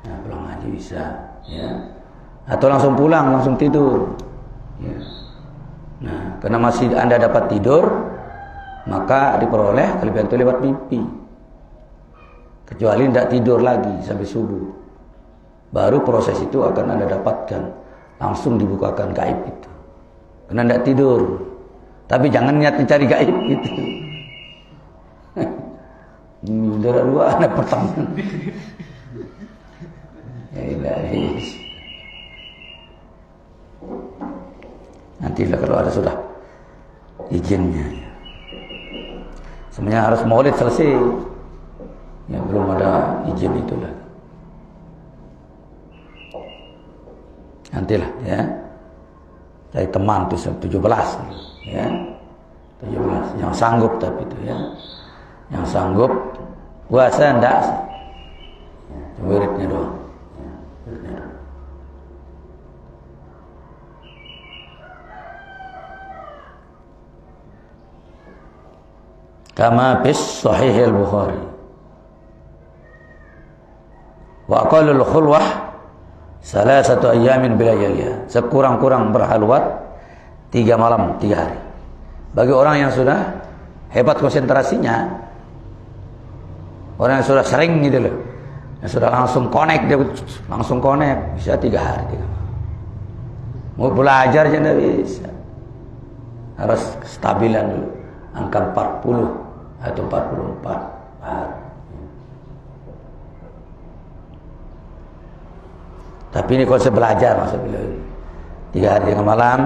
Speaker 1: Nah, pulang ngaji bisa, ya. Atau langsung pulang, langsung tidur. Ya. Nah, karena masih Anda dapat tidur, maka diperoleh kelebihan itu lewat mimpi. Kecuali tidak tidur lagi sampai subuh, baru proses itu akan Anda dapatkan, langsung dibukakan gaib itu. Karena tidak tidur, tapi jangan niat mencari gaib itu. Udah dua anak pertama. Ya ilahi. Nantilah kalau ada sudah izinnya. Sebenarnya harus maulid selesai. Ya belum ada izin itulah. Nantilah ya. Cari teman itu 17 ya. 17 yang sanggup tapi itu ya. Yang sanggup puasa enggak sih. Wiridnya doang. Kama bis sahih al-Bukhari. Wa aqallul khulwah salasatu ayamin bilayaliha. Sekurang-kurang berhalwat 3 malam 3 hari. Bagi orang yang sudah hebat konsentrasinya, orang yang sudah sering gitu loh, yang sudah langsung connect, dia langsung connect, bisa 3 hari 3 malam. Mau belajar aja tidak bisa, harus stabilan dulu, angka 40 atau 44 hari. Tapi ini konsep belajar maksudnya 3 hari 3 malam,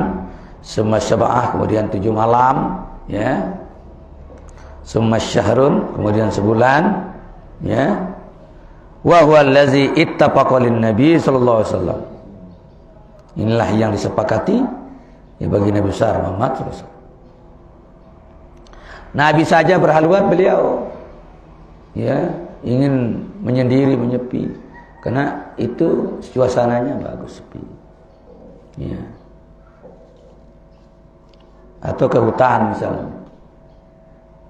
Speaker 1: summa syab'ah, kemudian 7 malam, ya, summa syahrun, kemudian sebulan, ya, wa huwa allazi ittafaqa lin nabi sallallahu alaihi wasallam. Inilah yang disepakati ya bagi Nabi besar Muhammad sallallahu alaihi wasallam. Nabi saja berhalwat beliau, ya, ingin menyendiri, menyepi, karena itu suasananya bagus, sepi, ya. Atau ke hutan misalnya,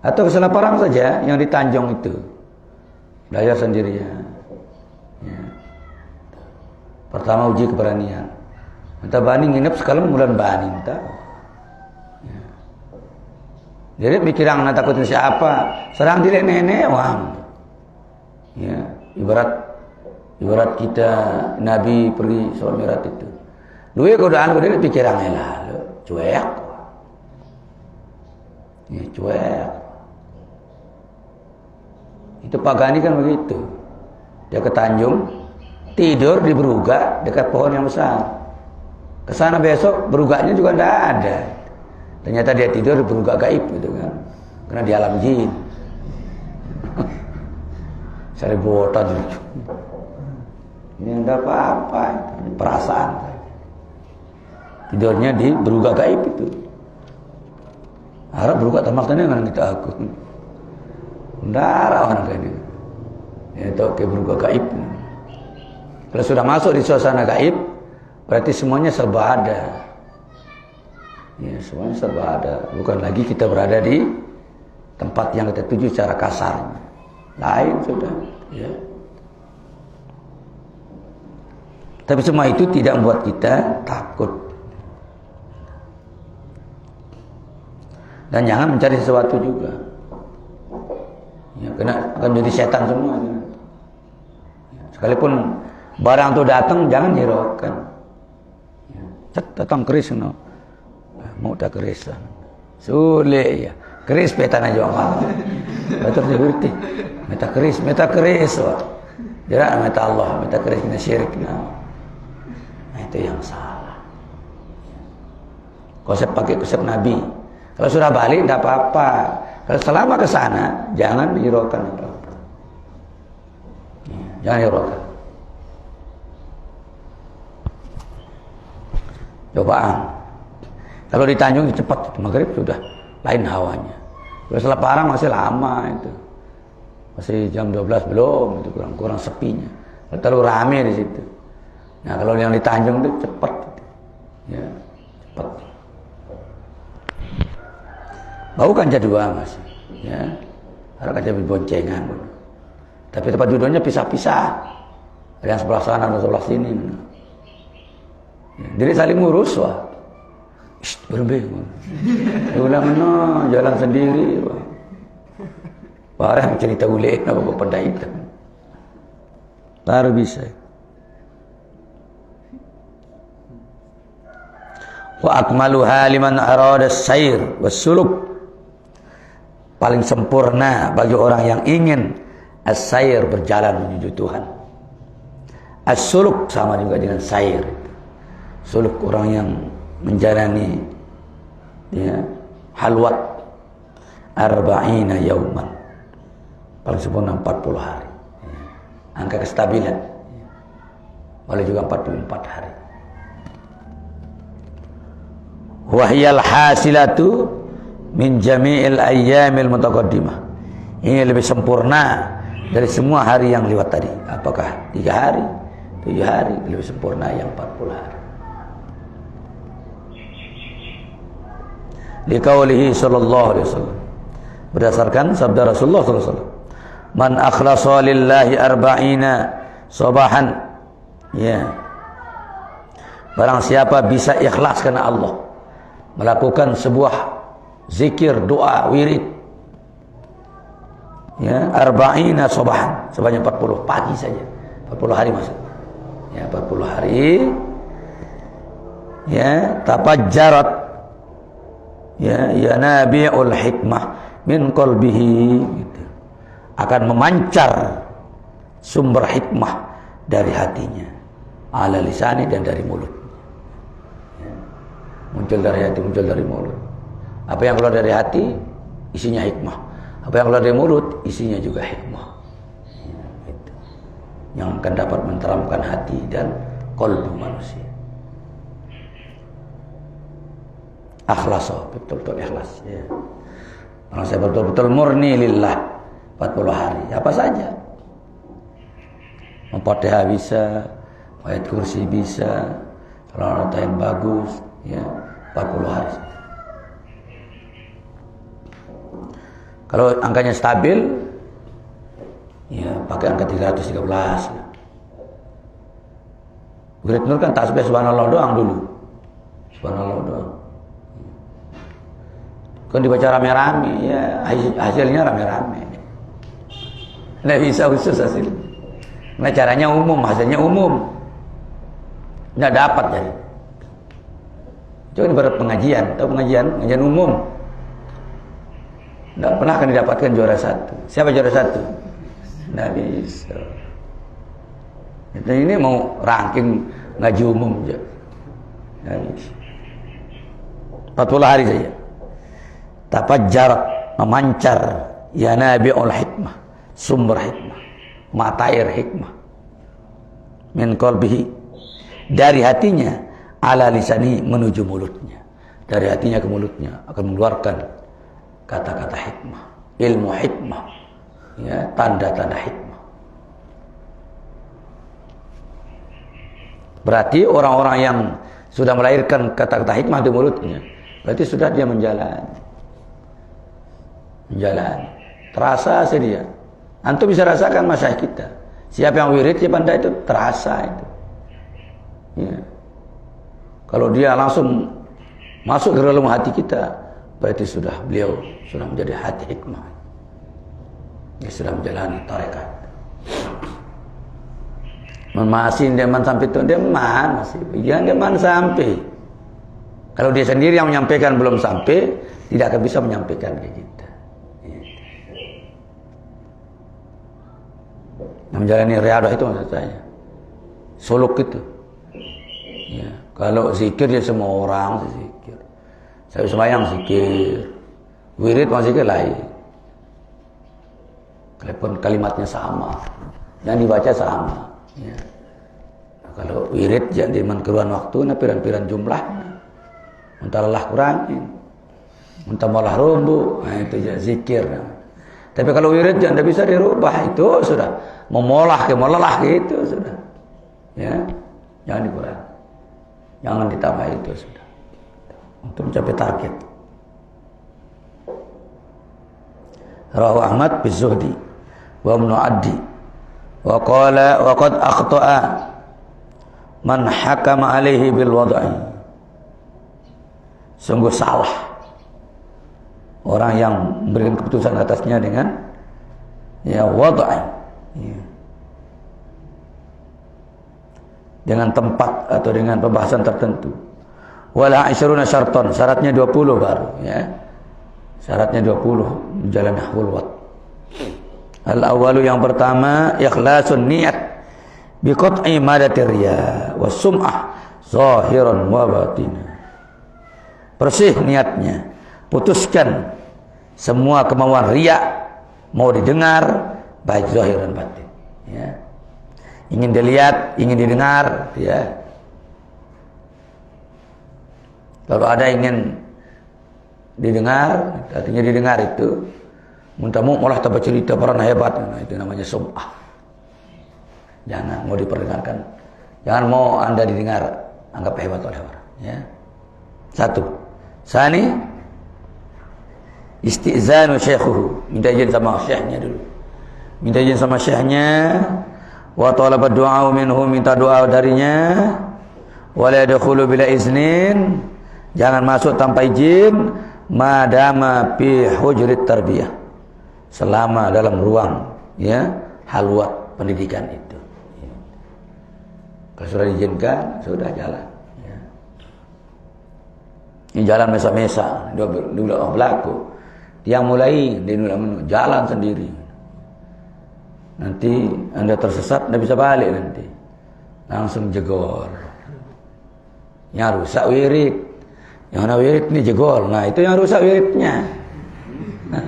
Speaker 1: atau ke Selaparang saja yang di Tanjung itu, belajar sendirian. Ya. Pertama uji keberanian. Entah bani nginep sekarang bulan bani entah. Ya. Jadi mikirang nak takutin siapa? Serang diri nenek wang. Ya, ibarat kita Nabi pergi sholat Mi'raj itu. Lu ya godaan dia pikirang lah, cuek. Ya, cuek. Itu Pak Gani kan begitu. Dia ke Tanjung, tidur di Beruga dekat pohon yang besar. Kesana besok Beruganya juga tidak ada. Ternyata dia tidur di Beruga gaib gitu kan. Karena di alam jin. Cari botan lucu. Ini tidak apa-apa, perasaan. Tidurnya di Beruga gaib itu. Harap Beruga tamatnya dengan kita aku. Darah orang kayak ini. Itu ke Beruga gaib. Kalau sudah masuk di suasana gaib, berarti semuanya serba ada. Ya, semuanya serba ada. Bukan lagi kita berada di tempat yang kita tuju secara kasar. Lain sudah. Ya. Tapi semua itu tidak membuat kita takut. Dan jangan mencari sesuatu juga. Ya, karena akan jadi setan semua. Ya. Sekalipun barang itu datang, jangan hiraukan. Ya. Datang keris, no. Mau tak keris. Sulit ya. Keris petan aja orang. Betul seperti. Meta keris. Jangan meta Allah, meta keris mina syirik. Nah, itu yang salah. Konsep pakai konsep Nabi. Kalau sudah balik tidak apa-apa. Kalau selama ke sana jangan hiraukan apa-apa. Jangan hiraukan. Cobaan. Kalau di Tanjung cepat, maghrib sudah lain hawanya. Kalau setelah Parang masih lama itu. Masih jam 12 belum, itu kurang sepinya. Terlalu rame di situ. Nah, kalau yang di Tanjung itu cepat. Ya, cepat. Bau kan jadwal Mas. Ya. Ada kaca boncengan. Tapi tempat duduknya pisah-pisah. Ada yang sebelah sana, ada sebelah sini. Ya, jadi saling ngurus wah. Berhenti. Ulang jalan sendiri. Wah. Barang cerita ule apa pada itu. Baru bisa. Wa akmaluha liman arada as-sair was-suluk. Paling sempurna bagi orang yang ingin as-sair berjalan menuju Tuhan. As-suluk sama juga dengan sair. Suluk orang yang menjalani ya halwat arba'ina yauman. Paling sempurna 40 hari. Angka kestabilan. Boleh juga 44 hari. Wahyal hasilatu min jami'il ayyamil mutaqaddimah. Ini lebih sempurna dari semua hari yang lewat tadi. Apakah 3 hari, 7 hari, lebih sempurna yang 40 hari. Liqaulihi sallallahu alaihi wasallam. Berdasarkan sabda Rasulullah sallallahu alaihi wasallam. Man akhlasa lillahi arba'ina sabahan. Ya. Barang siapa bisa ikhlas karena Allah, melakukan sebuah zikir, doa, wirid. Ya, arba'ina sabahan, sebanyak 40 pagi saja. 40 hari maksudnya. Ya, 40 hari. Ya, tafajjarat ya yanabi'ul hikmah min qalbihi gitu. Akan memancar sumber hikmah dari hatinya, ala lisani, dan dari mulut. Ya. Muncul dari hati, muncul dari mulut. Apa yang keluar dari hati isinya hikmah, apa yang keluar dari mulut isinya juga hikmah. Ya, gitu. Yang akan dapat menteramkan hati dan qalbu manusia. Akhlasa, betul-betul ikhlas ya. Orang saya betul-betul murni lillah. 40 hari, apa saja. Memfatihah bisa, ayat kursi bisa, kalau yang bagus, ya 40 hari. Kalau angkanya stabil, ya pakai angka 313. Wirid Nur kan tasbih subhanallah doang dulu, subhanallah doang. Kan dibaca rame-rame, ya hasilnya rame-rame. Nggak bisa khusus hasil. Nah caranya umum, hasilnya umum. Nggak dapat jadi. Coba ibarat pengajian, tahu pengajian umum. Nggak pernah akan didapatkan juara 1. Siapa juara 1? Nggak bisa. Dan ini mau ranking ngaji umum aja. Nggak bisa. 40 hari saja. Tafajjarat, memancar yanabi'ul hikmah, sumber hikmah, mata air hikmah min qalbihi, dari hatinya, ala lisani, menuju mulutnya. Dari hatinya ke mulutnya akan mengeluarkan kata-kata hikmah, ilmu hikmah, ya, tanda-tanda hikmah. Berarti orang-orang yang sudah melahirkan kata-kata hikmah di mulutnya, berarti sudah dia menjalani. Terasa sedia. Antum bisa rasakan masyayikh kita. Siapa yang wirid di pandai itu terasa itu. Ya. Kalau dia langsung masuk ke dalam hati kita, berarti beliau sudah menjadi hati hikmah. Dia sudah menjalani tarekat. Masih deman sampai itu deman masih. Jangan deman sampai. Kalau dia sendiri yang menyampaikan belum sampai, tidak akan bisa menyampaikan ke kita. Menjalani riadah itu maksud saya, suluk itu ya. Kalau zikir ya semua orang zikir, Saya sembahyang zikir, wirid masih zikir lain. Kalaupun kalimatnya sama, yang dibaca sama. Ya. Nah, kalau wirid jadi keruan waktu, nah piran-piran jumlah, entah lelah kurangin, entah malah rumbu, nah itu ya zikir. Nah. Tapi kalau wirid jangan bisa dirubah, itu sudah memolah ke melelah gitu sudah. Ya, jangan dikurang, jangan ditambah itu sudah. Untuk mencapai target. Rawahu Ahmad bi Zuhdi wa Ibnu Addi wa qala wa qad akhta'a man hakama alaihi bil wad'i. Sungguh salah orang yang memberikan keputusan atasnya dengan ya wad'i. Ya. Dengan tempat atau dengan pembahasan tertentu. Wala 20 syarton, syaratnya 20 baru ya. Syaratnya 20 jalan nahwul wad. Al-awwalu yang pertama ikhlasun niat bi qat'i madatir riya was sum'ah zahiran wa batina. Bersih niatnya, putuskan semua kemauan riya, mau didengar baik zahir dan batin ya. Ingin dilihat, ingin didengar ya. Kalau ada ingin didengar, artinya didengar itu muntamu malah tambah cerita para hebat, nah, itu namanya sum'ah. Jangan mau diperdengarkan, jangan mau anda didengar anggap hebat oleh orang ya. Satu. Sani istizanu syekhuhu, minta izin sama syekhnya dulu, minta izin sama syekhnya. Wa talaba du'a minhu, minta doa darinya. Wala yadkhulu bila iznin, jangan masuk tanpa izin. Madama fi hujrit tarbiyah, selama dalam ruang ya halwat pendidikan itu ya. Kalau sudah diizinkan sudah jalan ya. Ini jalan mesa-mesa dulu berlaku, yang mulai dia jalan sendiri. Nanti anda tersesat, anda bisa balik nanti langsung jegol, yang rusak wirid. Yang ada wirid ini jegol, nah itu yang rusak wiridnya. Nah.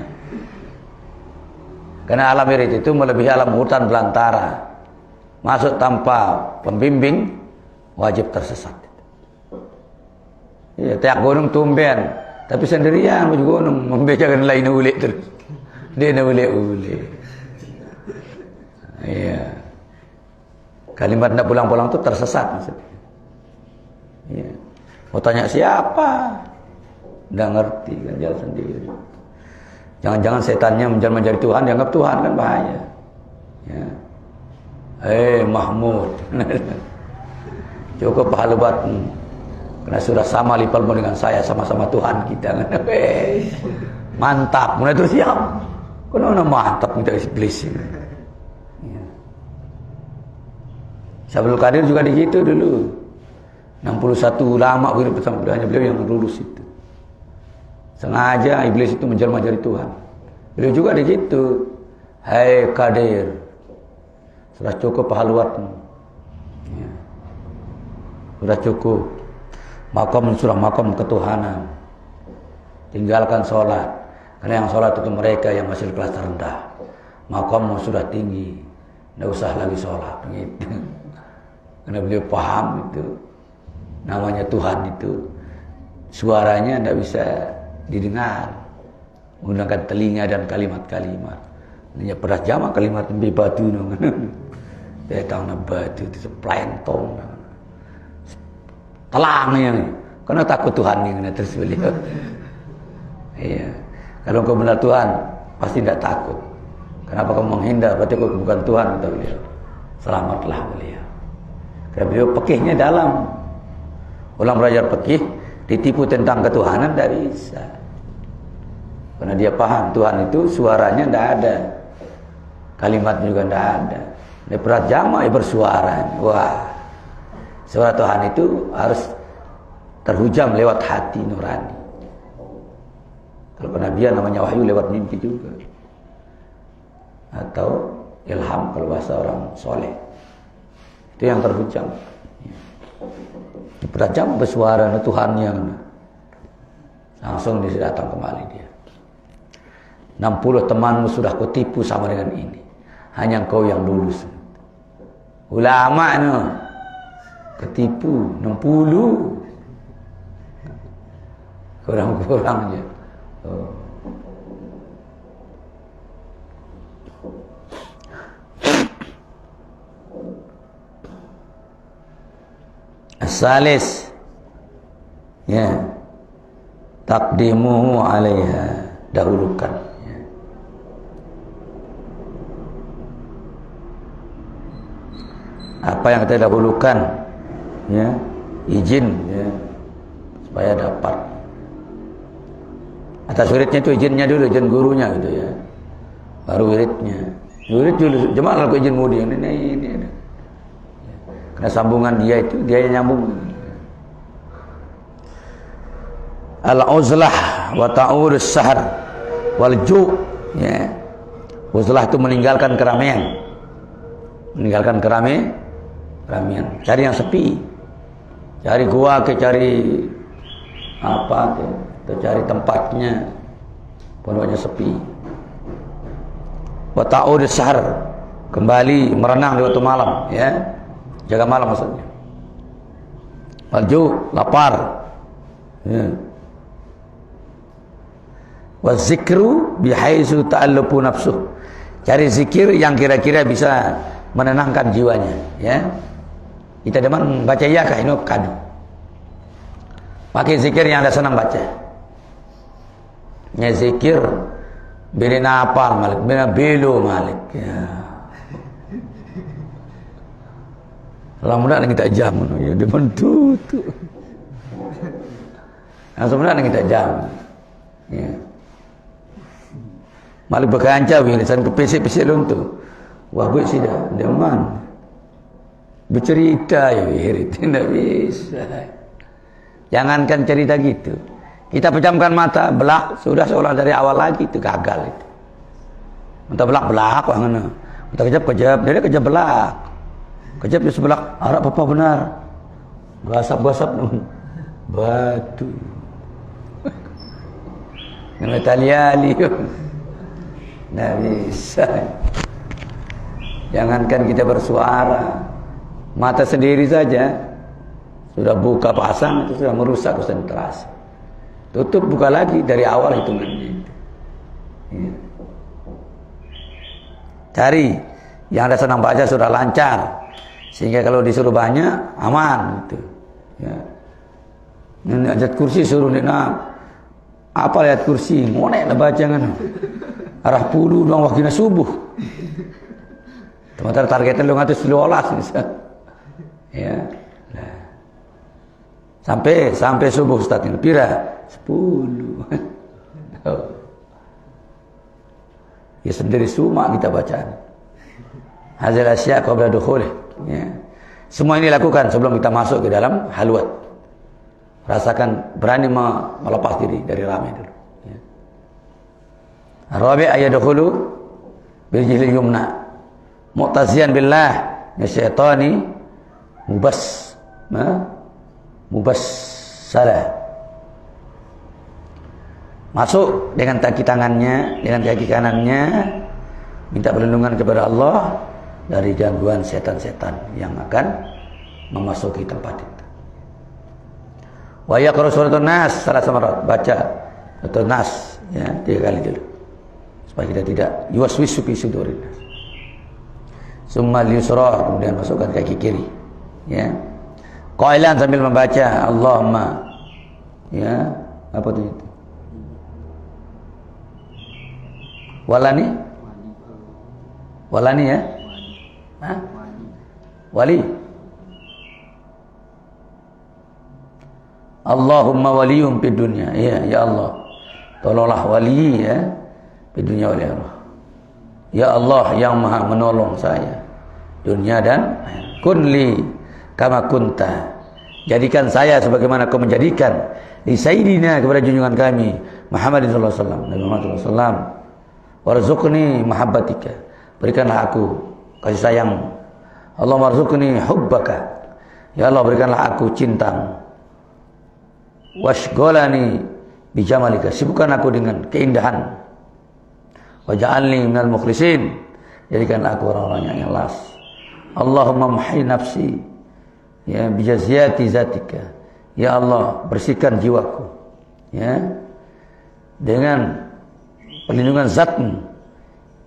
Speaker 1: Karena alam wirid itu melebihi alam hutan belantara. Masuk tanpa pembimbing wajib tersesat. Ya, tiap gunung tumben, tapi sendirian menuju gunung membejakan lain ulik terus. Dia nak ulik-ulik. Iya. Kalimat nak pulang-pulang itu tersesat maksudnya. Iya. Mau tanya siapa? Nggak ngerti kan, jalan sendiri. Jangan-jangan setannya menjadi Tuhan, dianggap Tuhan kan bahaya. Ya. Mahmud. Cukup halubatmu. Karena sudah sama lipalmu dengan saya, sama-sama Tuhan kita. Mantap, mulai terus siap. Kenapa mantap minta iblis ini? Ya. Syabdul Qadir juga begitu dulu. 61 ulama hanya beliau yang lulus itu. Sengaja iblis itu menjelma jadi Tuhan. Beliau juga begitu. Hai Qadir, sudah cukup halwatmu. Ya. Sudah cukup. Sudah makom ketuhanan. Tinggalkan sholat. Karena yang sholat itu mereka yang masih kelas terendah. Makommu sudah tinggi, tidak usah lagi sholat. Gitu. Karena beliau paham itu. Namanya Tuhan itu suaranya tidak bisa didengar, menggunakan telinga dan kalimat-kalimat. Hanya pedas jama kalimat bebatu nong, datang batu itu seplentong, telangnya, karena takut Tuhan yang terus beliau. Iya, kalau kau benar Tuhan pasti tidak takut. Kenapa kau menghindar? Berarti kau bukan Tuhan kata beliau. Selamatlah beliau. Karena beliau pekihnya dalam. Ulang belajar fikih ditipu tentang ketuhanan tidak bisa. Karena dia paham Tuhan itu suaranya tidak ada, kalimat juga tidak ada. Dia berat jama bersuara. Wah, suara Tuhan itu harus terhujam lewat hati nurani. Kalau kenabian namanya wahyu lewat mimpi juga, atau ilham kalau bahasa orang soleh. Itu yang terhujam. Berajam bersuara Tuhannya. Langsung dia datang kembali dia. 60 temanmu sudah kau tipu sama dengan ini. Hanya engkau yang lulus. Ulama ni ketipu 60. Kurang-kurang je. Oh. As-salis, ya, taqdimuhu alaiha, dahulukan, ya. Apa yang kita dahulukan, ya, izin, ya, supaya dapat. Atas wiridnya itu izinnya dulu, izin gurunya gitu ya, baru wiridnya. Wirid dulu, jemaah laku izin mudi ini. Karena sambungan dia itu, dia yang nyambung. Al-uzlah wa ta'urus sahar wal ju', ya. Uzlah itu meninggalkan keramaian. Meninggalkan keramaian. Cari yang sepi. Cari gua ke cari apa ke, atau cari tempatnya pondoknya sepi. Wa ta'urus sahar, kembali merenang di waktu malam, ya. Jaga malam maksudnya. Walju, lapar. Ya. Wa zikru bihaisu ta'allupu nafsuh. Cari zikir yang kira-kira bisa menenangkan jiwanya, ya. Kita demen baca ya kah ini kadu. Pakai zikir yang Anda senang baca. Ya zikir bina apal malik, bina belu malik, ya. Alhamdulillah kita jam, ya dia mentutu. Alhamdulillah kita jam, ya. Malah berkanca wirisan ke PC luntu. Wah gue sih dah, deman. Bercerita ya wirid, tidak bisa. Jangankan cerita gitu. Kita pejamkan mata, belak, sudah seolah dari awal lagi itu gagal itu. Entah belak, wah ngana. Entah kejap, dia kejap belak. Kejap di sebelah, harap apa benar. Basap batu. Nama taliali. Nah bisa. Jangankan kita bersuara, mata sendiri saja sudah buka pasang itu sudah merusak konsentrasi. Tutup buka lagi dari awal hitungannya. Ya. Cari yang Anda senang baca sudah lancar. Sehingga kalau disuruh banyak, aman gitu. Ya. Ini ayat kursi suruh nak apa ayat kursi? Ngonek lah baca kan. Arah puluh doang wakina subuh. Sementara targetnya lu ngatus 12 ya. Nah. Sampai subuh Ustaz ini pira 10. Oh. Ya sendiri suma kita bacaan. Hazal asya qabla dukhulih. Ya. Semua ini lakukan sebelum kita masuk ke dalam halwat. Rasakan berani melepas diri dari ramai dulu. Ya. Rabi' ayadkhulu bil jilil yumna. Mu'taziyan billah ya syaitani salah. Masuk dengan kaki tangannya, dengan kaki kanannya, minta perlindungan kepada Allah dari gangguan setan-setan yang akan memasuki tempat itu. Wa yaqra suratun nas salah samarat, baca atau nas ya 3 kali dulu supaya kita tidak yuwaswisu fi sudurin nas. Summa al-yusra, kemudian masukkan kaki kiri, ya. Qailan sambil membaca Allahumma, ya, apa itu? Walani ya? Hah? Wali. Allahumma waliyum fid dunya. Ya Allah. Tolonglah wali ya di dunia wal akhirah. Ya Allah yang Maha menolong saya dunia dan kunli kama kunta. Jadikan saya sebagaimana kau menjadikan di sayyidina kepada junjungan kami Muhammad sallallahu alaihi wasallam. Nabi Muhammad sallallahu alaihi wasallam. Warzuqni mahabbatika. Berikanlah aku kasih sayang. Allah warzuqni hubbaka. Ya Allah berikanlah aku cintamu. Washgholani bijamalika, sibukkan aku dengan keindahan. Waj'alni minal mukhlisin, jadikan aku orang-orang yang ikhlas. Allahumma muhyi nafsi, ya bijaziyati zatika, ya Allah bersihkan jiwaku, ya dengan perlindungan zatmu,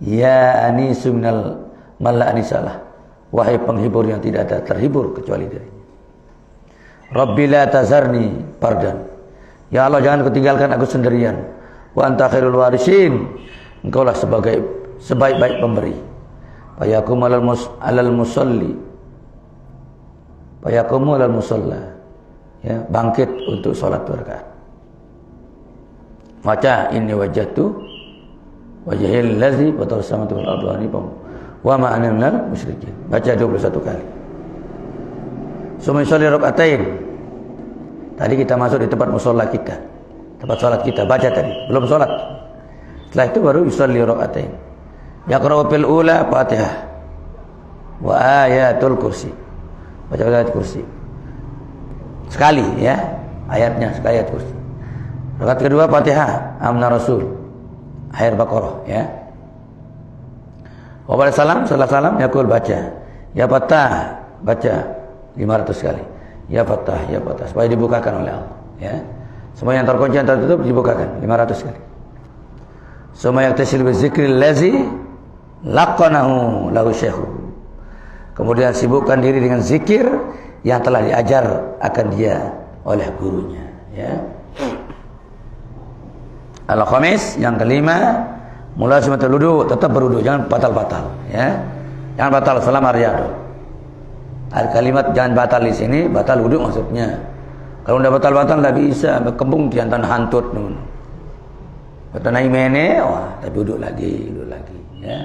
Speaker 1: ya anisu minal malla anisalah, wahai penghibur yang tidak ada terhibur kecuali darinya. Rabbi la tazarni fardan, ya Allah jangan kau tinggalkan aku sendirian. Wa anta khairul warisin, engkaulah sebaik-baik pemberi. Fayakum alal musalli, fayakum alal musalla, ya bangkit untuk salat 2 rakaat. Baca inni wajjahtu wajhil ladzi fatara samawati wal arda hanifan wa ma ana minal musyrikin. Baca 21 kali. Summa yusalli rakaatain. Tadi kita masuk di tempat musalla kita, tempat salat kita, baca tadi, belum salat. Setelah itu baru yusalli rakaatain. Yaqra'u fil ula Fatihah wa ayatul kursi. Baca ayat kursi. Sekali ya, ayatnya sekali ayat kursi. Rakaat kedua Fatihah, Amna Rasul, akhir Baqarah ya. Wa ba'da salam, setelah salam yaqul baca, ya Fattah, baca 500 kali. Ya Fattah, ya Fattah, supaya dibukakan oleh Allah ya. Semua yang terkunci dan tertutup dibukakan 500 kali. Summa yaktasil bi dzikril ladzi laqanahu lahu syekhu. Kemudian sibukkan diri dengan zikir yang telah diajar akan dia oleh gurunya ya. Al-khamis, yang kelima, mulazimatul wudu, tetap berwudu, jangan batal-batal ya. Jangan batal selama riyadhah. Kalimat jangan batal di sini, batal wudu maksudnya. Kalau udah batal-batal enggak bisa, berkembung di antara hantut nun. Kata naik mene, wah, tapi duduk lagi ya.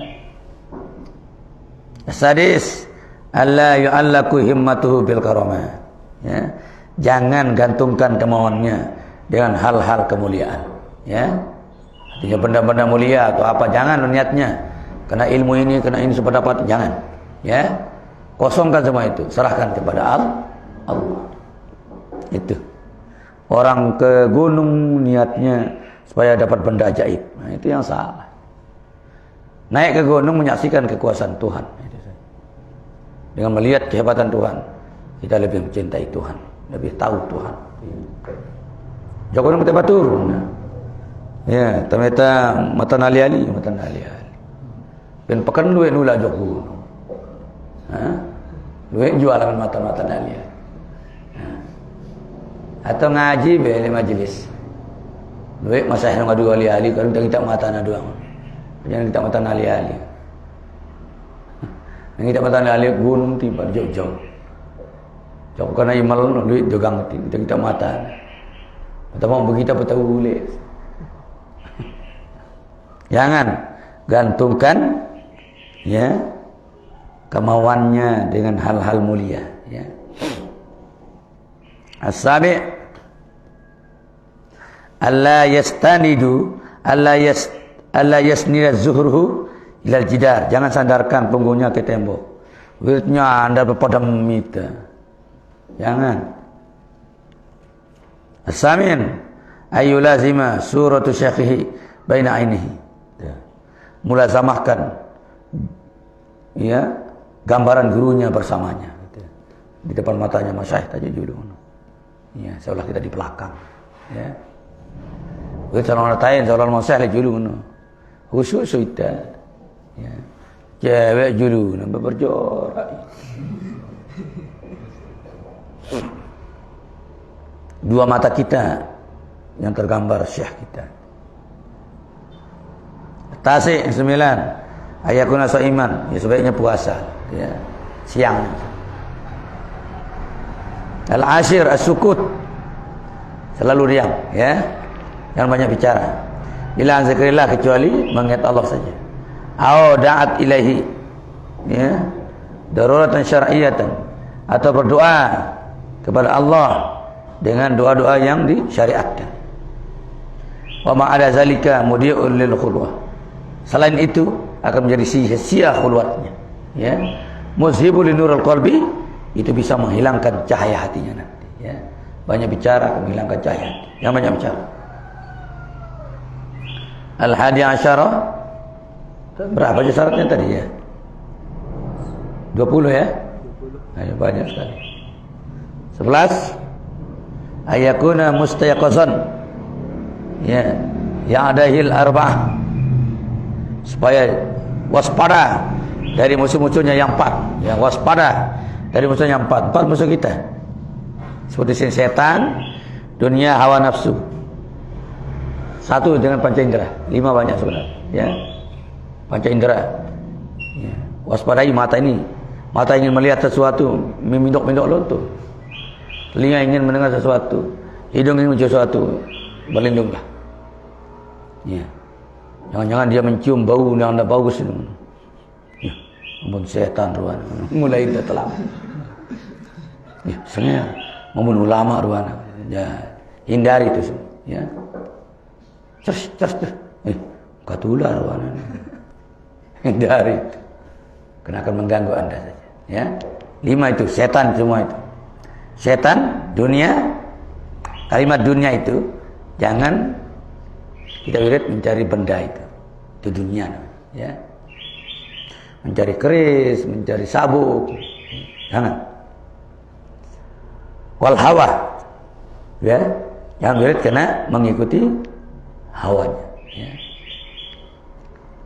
Speaker 1: Sadis, alla yu'allaku himmatuhu bil karamah ya. Jangan gantungkan kemauannya dengan hal-hal kemuliaan ya. Artinya benda-benda mulia atau apa, jangan niatnya kena ilmu ini, kena ini sependapat, jangan ya. Kosongkan semua itu, serahkan kepada Allah. Itu orang ke gunung niatnya supaya dapat benda ajaib, nah itu yang salah. Naik ke gunung menyaksikan kekuasaan Tuhan, dengan melihat kehebatan Tuhan, kita lebih mencintai Tuhan, lebih tahu Tuhan. Joko kita batur, ya ternyata mata nali-ali, dan pekan luwe nula Joko, luwe jualan mata nali-ali, atau ngaji beli majelis. Duit masa yang ngadu ali-ali kalau kita mata na doang. Jangan kita mata ali-ali. Yang kita mata ali gunung tiba jauh-jauh. Jauh kana imal duit jogang kita mata. Mata mau begitu tahu boleh. Jangan gantungkan ya kemauannya dengan hal-hal mulia ya. As-sabi' alla yastanidu alla yasnida zuhruhu ilal jidar. Jangan sandarkan punggungnya ke tembok. Wiridnya Anda berpadam mita. Jangan. As-samin ayyulazima suratu syekhihi baina ainihi. Mulazamahkan ya gambaran gurunya bersamanya di depan matanya masyayikh aja dulu. Ya, seolah kita di belakang ya. Kita orang lain, orang masyayikh dulu ngono. Khusus itu. Ya. Cewek dulu nampak berjorak. Dua mata kita yang tergambar syekh kita. Tasik 9. Ayakuna shaiman, ya sebaiknya puasa ya. Siang. Al-ashir as-sukut. Selalu diam ya. Jangan banyak bicara. Ila zikrillah, kecuali mengingat Allah saja. Au da'at ilaihi ya. Daruratan syar'iyatan, atau berdoa kepada Allah dengan doa-doa yang disyariatkan. Wa ma ada zalika mudi'un lil khulwah. Selain itu akan menjadi sia-sia khulwatnya ya. Muzhibul nurul qalbi, itu bisa menghilangkan cahaya hatinya nanti ya. Banyak bicara menghilangkan cahaya hati. Yang banyak bicara Al-hadi asyara. Berapa aja syaratnya tadi ya? 20 ya? Ayo, banyak sekali. 11 ayakuna mustayaqazan. Ya, yang ada hil arba'ah. Supaya waspada dari musuh-musuhnya yang 4. Ya, waspada dari musuhnya yang 4. 4 musuh kita. Seperti setan, dunia, hawa nafsu. 1 dengan panca indera. 5 banyak sebenarnya, ya. Panca indera. Ya. Waspadai mata ini. Mata ingin melihat sesuatu, memindok-mindok lontu. Telinga ingin mendengar sesuatu, hidung ingin mencium sesuatu, berlindunglah. Ya. Jangan-jangan dia mencium bau yang anda bagus itu. Ya, ampun setan ruan. Mulai dia telah. Ya, sebenarnya ampun ulama ruan. Ya, hindari itu semua. Ya. Terus. Katular ruan. Hindari itu. Karena akan mengganggu anda saja. Ya. 5 itu setan semua itu. Setan, dunia, kalimat dunia itu jangan kita wirid mencari benda itu dunia, ya. Mencari keris, mencari sabuk, jangan. Wal hawa, ya, jangan wirid karena mengikuti hawanya, ya.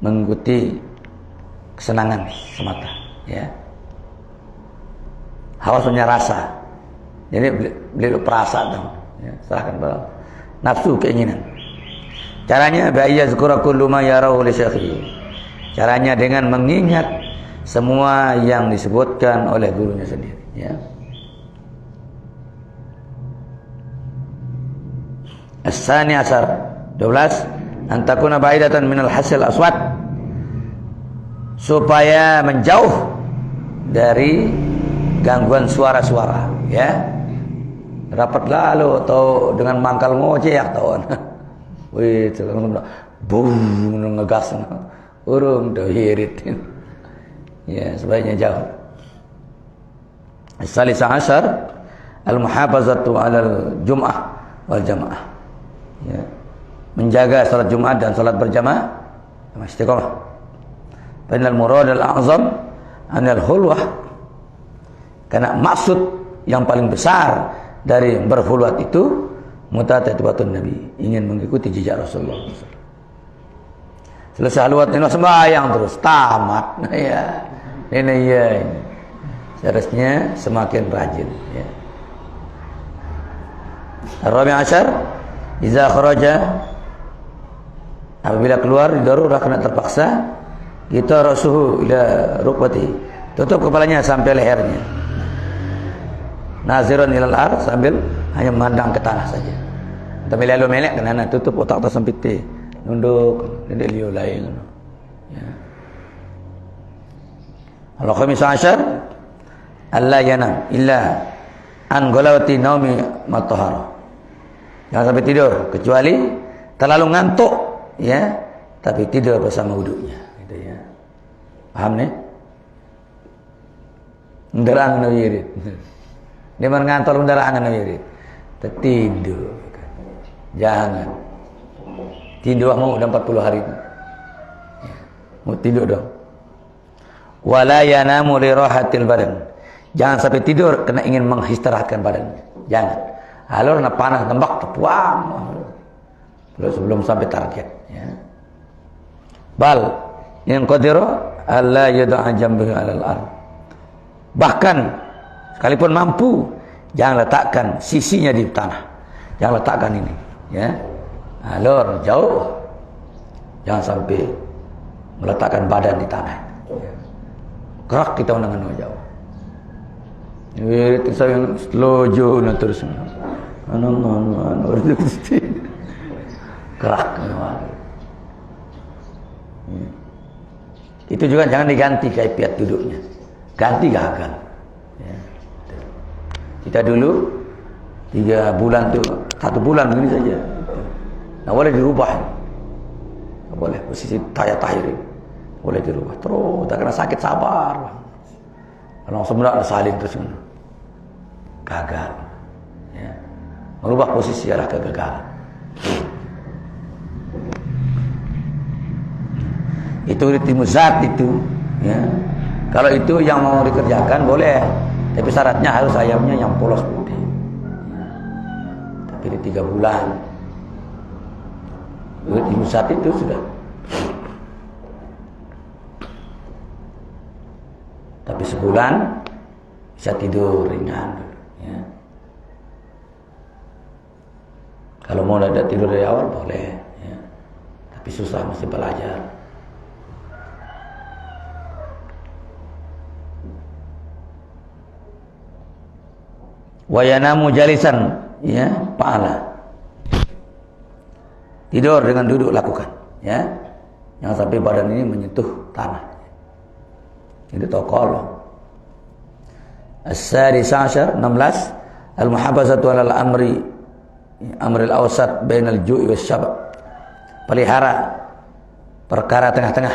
Speaker 1: Mengikuti kesenangan semata, ya. Hawa punya rasa. Jadi beli perasa dong, ya, serahkan pada nafsu keinginan. Caranya ba'iyya zikra kullu ma yarahu li syekhi. Caranya dengan mengingat semua yang disebutkan oleh gurunya sendiri, ya. As-sani asar 12 antakuna ba'idatan minal hasil aswad, supaya menjauh dari gangguan suara-suara, ya. Rapat lalu atau dengan mangkal ngojek tawan. Wih, boom ngegas urung dah hirit. Ya, sebaiknya jauh. As-salis ashar al-muhafazatu 'alal jum'ah wal jamaah. Ya. Menjaga salat Jumat dan salat berjamaah sama istiqamah. Fa murad al-a'zam anil hulwah. Karena maksud yang paling besar dari berkhulwat itu mutatatibatun Nabi, ingin mengikuti jejak Rasulullah. Selesai khulwat ini sembahyang terus tamat. Nah, ya. Ini ya. Seharusnya semakin rajin, ya. Ar-rabi' asyar idza kharaja, apabila keluar di darurat kena terpaksa, kita rasuhu ila rukbati, tutup kepalanya sampai lehernya. Naziran ilal ard, sambil hanya memandang ke tanah saja. Tapi lalu melek kena tutup otak tersempit, nunduk liu lain. Ya. Al-khamis asyar alla yanam illa an ghalawati naumi matahara. Jangan sampai tidur kecuali terlalu ngantuk, ya, tapi tidur bersama wuduknya, gitu, ya. Paham nih? Nderang nawirid. Dia mengantor kendaraan nawirid. Tertidur. Jangan. Tidur mau udah 40 hari. Mau tidur dong. Wala yanamu li rahatil badan. Jangan sampai tidur kena ingin mengistirahatkan badannya. Jangan. Alur na panas tembak terpuang. Sebelum sampai target, ya. Bal yang qadiru alla yad'a jambahu 'alal ard. Bahkan sekalipun mampu, jangan letakkan sisinya di tanah. Jangan letakkan ini, ya. Alur jauh. Jangan sampai meletakkan badan di tanah. Ya. Gerak kita dengan jauh. Ini saya yang slojo na terus. Anu gerak. Itu juga jangan diganti kaifiat duduknya. Ganti gagal. Ya. Kita dulu 3 bulan tuh, 1 bulan begini saja. Nah, boleh dirubah. Nggak boleh posisi tahir. Boleh dirubah. Terus tak kena sakit, sabar. Kalau sebenarnya salin terus gagal. Ya. Merubah posisi adalah kegagalan. Itu iltimuzat itu, ya. Kalau itu yang mau dikerjakan boleh, tapi syaratnya harus ayamnya yang polos putih. Tapi di 3 bulan. Iltimuzat itu sudah. Tapi sebulan bisa tidur ringan, ya. Kalau mau ada tidur dari awal boleh, ya. Tapi susah, mesti belajar. Wayanamu jalisan, ya, pahala. Tidur dengan duduk lakukan, ya. Jangan sampai badan ini menyentuh tanah. Itu tokol. As-sadis ashar, 16, al-muhabasatu 'alal amril awsat bainal ju'i wasyab'. Pelihara perkara tengah-tengah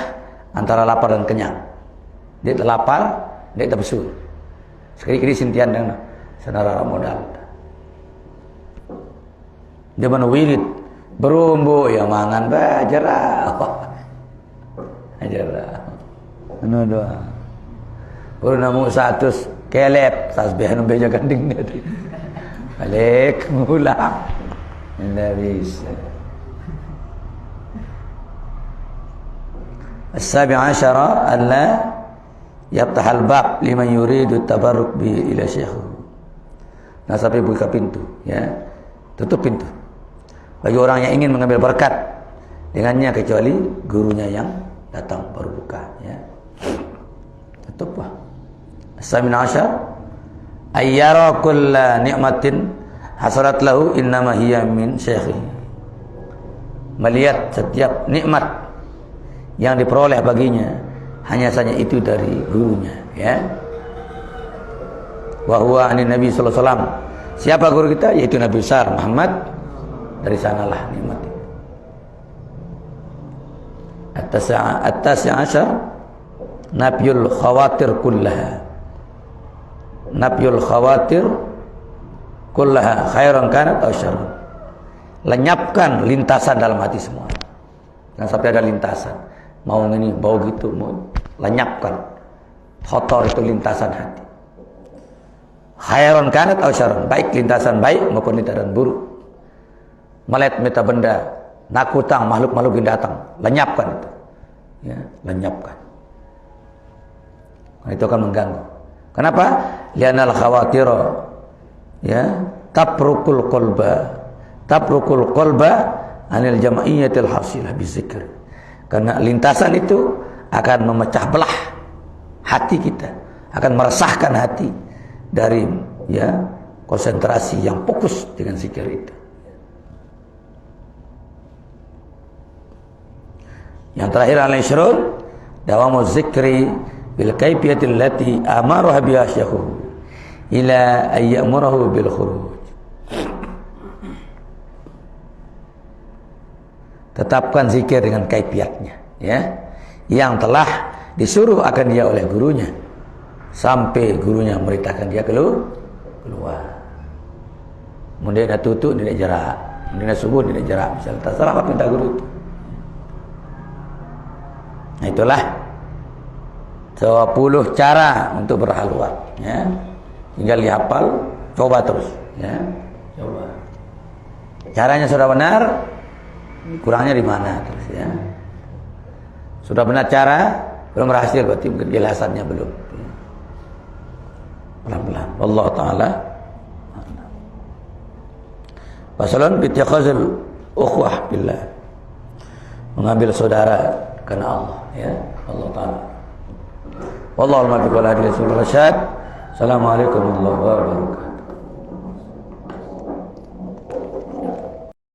Speaker 1: antara lapar dan kenyang. Dia lapar, dia tak besul. Sekali-kali sintian dengan senara modal. Dia mana wirid berumbu ya mangan bajarah. Ajarah. Anu doa. Baru namu 100 kelep tasbih beja ganding dia. Balik ngulang. Tidak bisa. As-sabi' asyara alla yaftah al-bab liman yuridu tabarruk bi ila syekh. Nah, sampai buka pintu, ya. Tutup pintu bagi orang yang ingin mengambil berkat dengannya, kecuali gurunya yang datang baru buka, ya. Tutuplah. As-samin asyar ayyara kulla ni'matin hasarat lahu innama hiya min syekhi. Melihat setiap nikmat yang diperoleh baginya hanya saja itu dari gurunya, ya. Wa huwa anin Nabi sallallahu alaihi wasallam. Siapa guru kita? Yaitu Nabi besar Muhammad. Dari sanalah nikmat itu. At-tasi' asyar nafyul khawatir kullaha. Nafyul khawatir kullaha khairan kanat aw syarran. Lenyapkan lintasan dalam hati semua. Jangan sampai ada lintasan. Mau ini, bau gitu, mau lenyapkan. Kotor itu lintasan hati. Khairan kanat aw syarran, baik lintasan baik maupun lintasan buruk. Melet meta benda, nakutang makhluk-makhluk yang datang, lenyapkan itu. Ya, lenyapkan. Nah, itu akan mengganggu. Kenapa? Li'anal khawatira, ya, tabrukul qalba anil jam'iyyatil hasilah bizikr. Karena lintasan itu akan memecah belah hati kita, akan meresahkan hati dari, ya, konsentrasi yang fokus dengan zikir itu. Yang terakhir al-ishrun dawamu zikri bil kaifiyatil lati amaruha biha syekhu ila ayyamurahu bil khuruj. Tetapkan zikir dengan kaifiatnya, ya, yang telah disuruh akan dia oleh gurunya sampai gurunya merintahkan dia keluar. Kemudian dia tutup, dia jarak. Kemudian dia subuh, dia jarak. Misalnya terserah apa perintah guru itu. Nah, itulah 20 cara untuk berhalwat, ya. Tinggal dihafal, coba terus, ya. Coba. Caranya sudah benar, kurangnya di mana terus, ya. Sudah benar cara, belum berhasil berarti penjelasannya belum. Pelan-pelan. Allah taala. Wasalun bi ittikhazil ukhuwah billah. Mengambil saudara karena Allah, ya. Allah taala. Wallahu a'lam bishawab. Assalamualaikum warahmatullahi wabarakatuh.